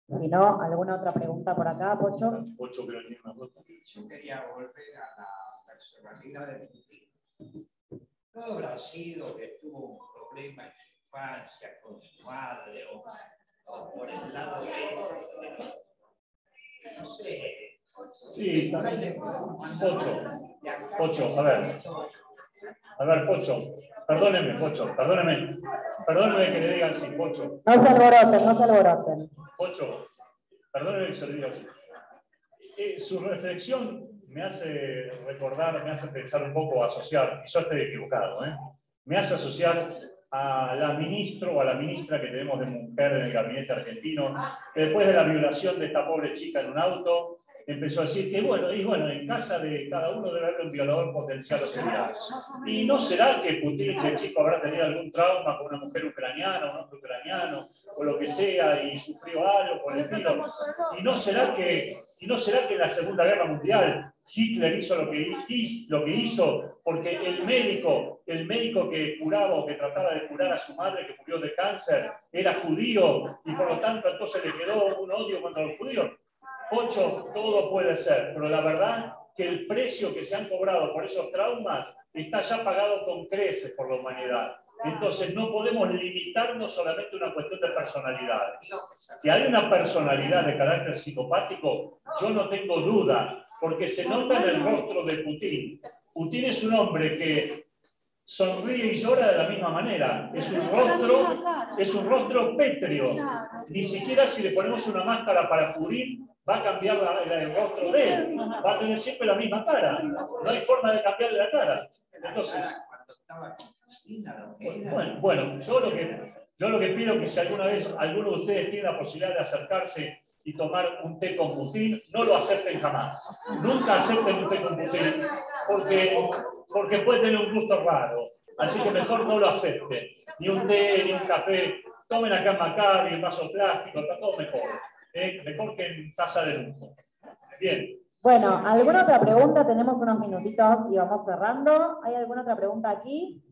Si no, ¿alguna otra pregunta por acá, Pocho? Pocho, pero tiene una pregunta. Yo quería volver a la personalidad de Putin. ¿No habrá sido que tuvo un problema en su infancia con su madre o por el lado de no sé? Sí, Pocho, a ver, Pocho, perdóneme que le diga así, Pocho. No se alboroten. Pocho, perdóneme que se lo diga así. Su reflexión me hace recordar, me hace pensar un poco, asociar, quizás estoy equivocado, me hace asociar a la ministra o a la ministra que tenemos de mujer en el gabinete argentino, que después de la violación de esta pobre chica en un auto, empezó a decir que en casa de cada uno debe haber un violador potencial o serial. ¿Y no será que Putin de chico habrá tenido algún trauma con una mujer ucraniana, un hombre ucraniano, o lo que sea, y sufrió algo por el estilo? ¿Y no será que en la Segunda Guerra Mundial Hitler hizo lo que hizo porque el médico que curaba o que trataba de curar a su madre que murió de cáncer era judío y por lo tanto entonces le quedó un odio contra los judíos? Pocho, todo puede ser, pero la verdad que el precio que se han cobrado por esos traumas está ya pagado con creces por la humanidad. Entonces no podemos limitarnos solamente a una cuestión de personalidad. Que hay una personalidad de carácter psicopático, yo no tengo duda, porque se nota en el rostro de Putin. Putin es un hombre que sonríe y llora de la misma manera. Es un rostro pétreo. Ni siquiera si le ponemos una máscara para cubrir, va a cambiar el rostro de él. Va a tener siempre la misma cara. No hay forma de cambiarle la cara. Entonces, bueno, yo lo que pido es que si alguna vez alguno de ustedes tiene la posibilidad de acercarse y tomar un té con Putin, no lo acepten jamás. Nunca acepten un té con Putin, porque puede tener un gusto raro. Así que mejor no lo acepten. Ni un té, ni un café. Tomen acá en Maccabi, en vaso plástico, está todo mejor. Mejor que en taza de lujo. Bien. Bueno, ¿alguna otra pregunta? Tenemos unos minutitos y vamos cerrando. ¿Hay alguna otra pregunta aquí?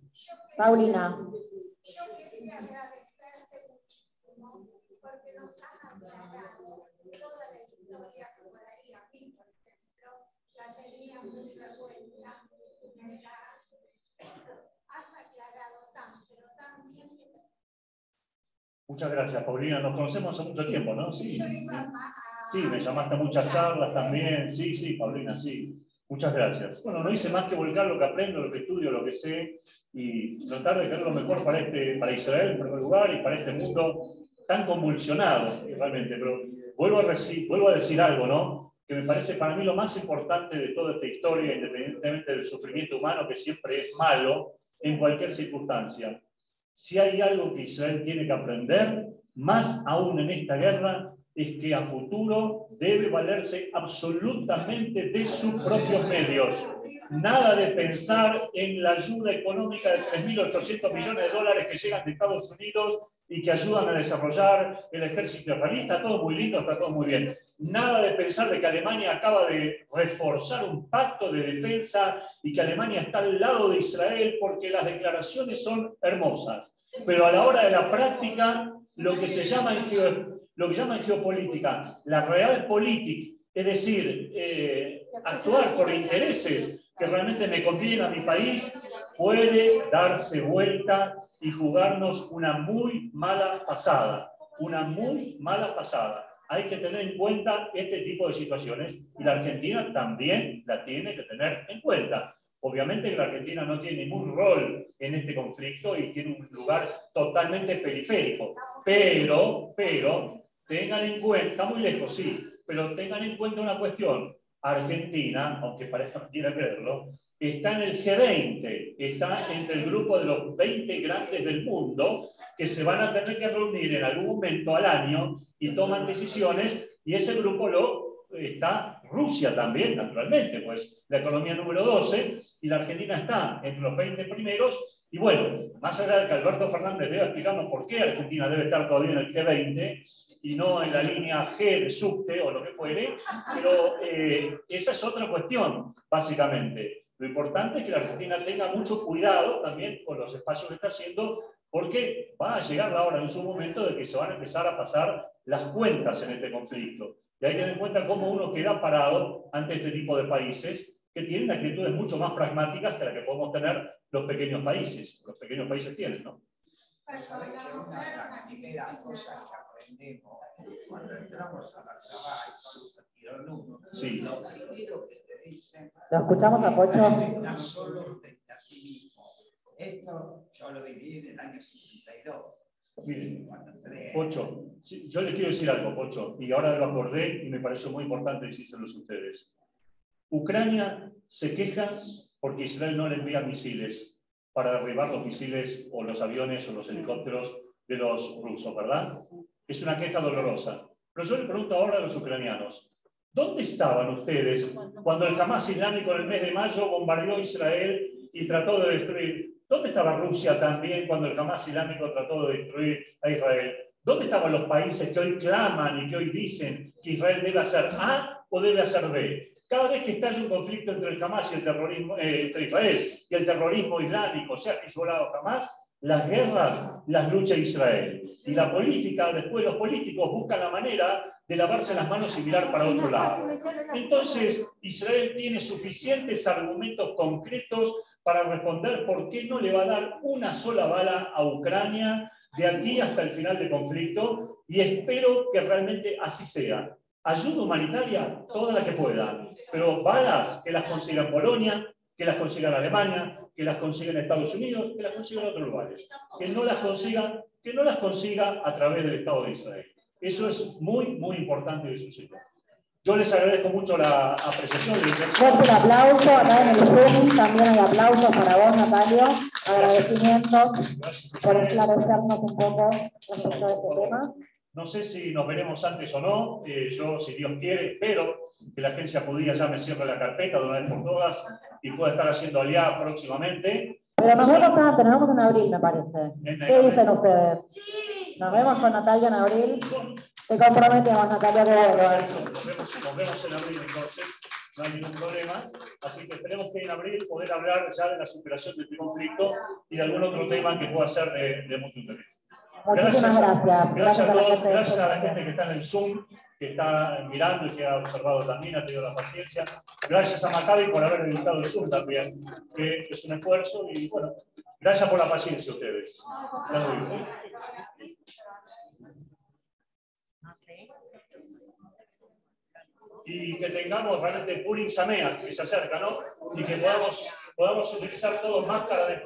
Paulina. Yo quería agradecerte muchísimo porque nos has aclarado toda la historia que por ahí a mí, por ejemplo, la tenía muy revuelta. Has aclarado tanto, pero también... Muchas gracias, Paulina. Nos conocemos hace mucho tiempo, ¿no? Sí. Sí, me llamaste a muchas charlas también. Sí, Paulina, sí. Muchas gracias. Bueno, no hice más que volcar lo que aprendo, lo que estudio, lo que sé, y tratar de querer lo mejor para Israel, en primer lugar, y para este mundo tan convulsionado, realmente. Pero vuelvo a decir algo, ¿no? Que me parece para mí lo más importante de toda esta historia, independientemente del sufrimiento humano, que siempre es malo en cualquier circunstancia. Si hay algo que Israel tiene que aprender, más aún en esta guerra, es que a futuro debe valerse absolutamente de sus propios medios. Nada de pensar en la ayuda económica de 3.800 millones de dólares que llegan de Estados Unidos y que ayudan a desarrollar el ejército israelí. Está todo muy lindo, está todo muy bien. Nada de pensar de que Alemania acaba de reforzar un pacto de defensa y que Alemania está al lado de Israel, porque las declaraciones son hermosas. Pero a la hora de la práctica, lo que se llama en geopolítica, la realpolitik, es decir, actuar por intereses que realmente me convienen a mi país, puede darse vuelta y jugarnos una muy mala pasada. Una muy mala pasada. Hay que tener en cuenta este tipo de situaciones y la Argentina también la tiene que tener en cuenta. Obviamente que la Argentina no tiene ningún rol en este conflicto y tiene un lugar totalmente periférico. Pero, tengan en cuenta, está muy lejos, sí, pero tengan en cuenta una cuestión. Argentina, aunque parezca mentira creerlo, está en el G20, está entre el grupo de los 20 grandes del mundo que se van a tener que reunir en algún momento al año y toman decisiones, y ese grupo está Rusia también, naturalmente, pues la economía número 12, y la Argentina está entre los 20 primeros, y bueno, más allá de que Alberto Fernández debe explicarnos por qué Argentina debe estar todavía en el G20 y no en la línea G de subte o lo que fuere, pero esa es otra cuestión, básicamente. Lo importante es que la Argentina tenga mucho cuidado también con los espacios que está haciendo, porque va a llegar la hora en su momento de que se van a empezar a pasar las cuentas en este conflicto. Y hay que tener en cuenta cómo uno queda parado ante este tipo de países que tienen actitudes mucho más pragmáticas que las que podemos tener los pequeños países. Los pequeños países tienen, ¿no? Sabés que una de las primeras cosas que aprendemos cuando entramos a la trabajo con los tirón sí. Lo primero que te dicen... ¿Lo escuchamos a Pocho? Están solos de sí mismos. Esto yo lo viví en el año 62. Miren, Pocho, sí, yo les quiero decir algo, Pocho, y ahora lo acordé y me pareció muy importante decírselos a ustedes. Ucrania se queja porque Israel no le envía misiles para derribar los misiles o los aviones o los helicópteros de los rusos, ¿verdad? Es una queja dolorosa. Pero yo le pregunto ahora a los ucranianos, ¿dónde estaban ustedes cuando el Hamas islámico en el mes de mayo bombardeó Israel y trató de destruir? ¿Dónde estaba Rusia también cuando el Hamas islámico trató de destruir a Israel? ¿Dónde estaban los países que hoy claman y que hoy dicen que Israel debe hacer A o debe hacer B? Cada vez que estalla un conflicto entre el Hamas y el terrorismo, entre Israel y el terrorismo islámico, sea Hezbollah o Hamas, las guerras las lucha Israel. Y la política, después los políticos buscan la manera de lavarse las manos y mirar para otro lado. Entonces, Israel tiene suficientes argumentos concretos para responder por qué no le va a dar una sola bala a Ucrania de aquí hasta el final del conflicto, y espero que realmente así sea. Ayuda humanitaria, toda la que pueda, pero balas que las consiga en Polonia, que las consiga en Alemania, que las consiga en Estados Unidos, que las consiga en otros lugares. Que no las consiga a través del Estado de Israel. Eso es muy, muy importante de su sitio. Yo les agradezco mucho la apreciación. Un aplauso, acá en el Zoom también hay aplausos para vos, Natalio. Agradecimientos por esclarecernos un poco respecto de este tema. No sé si nos veremos antes o no. Yo, si Dios quiere, espero que la agencia judía ya me cierre la carpeta de una vez por todas y pueda estar haciendo aliada próximamente. Pero nos vemos antes, nos vemos en abril, me parece. ¿Qué dicen ustedes? Nos vemos con Natalia en abril. Te comprometemos, Natalia, que vuelva. Nos vemos en abril entonces, no hay ningún problema. Así que esperemos que en abril poder hablar ya de la superación de este conflicto y de algún otro tema que pueda ser de mucho interés. Muchísimas gracias. Gracias a todos, gracias a la gente que está en el Zoom, que está mirando y que ha observado también, ha tenido la paciencia. Gracias a Maccabi por haber editado el Zoom también, que es un esfuerzo, y bueno, gracias por la paciencia a ustedes. Ya lo digo. Y que tengamos realmente Purim Sameach, que se acerca, ¿no? Y que podamos utilizar todos máscaras de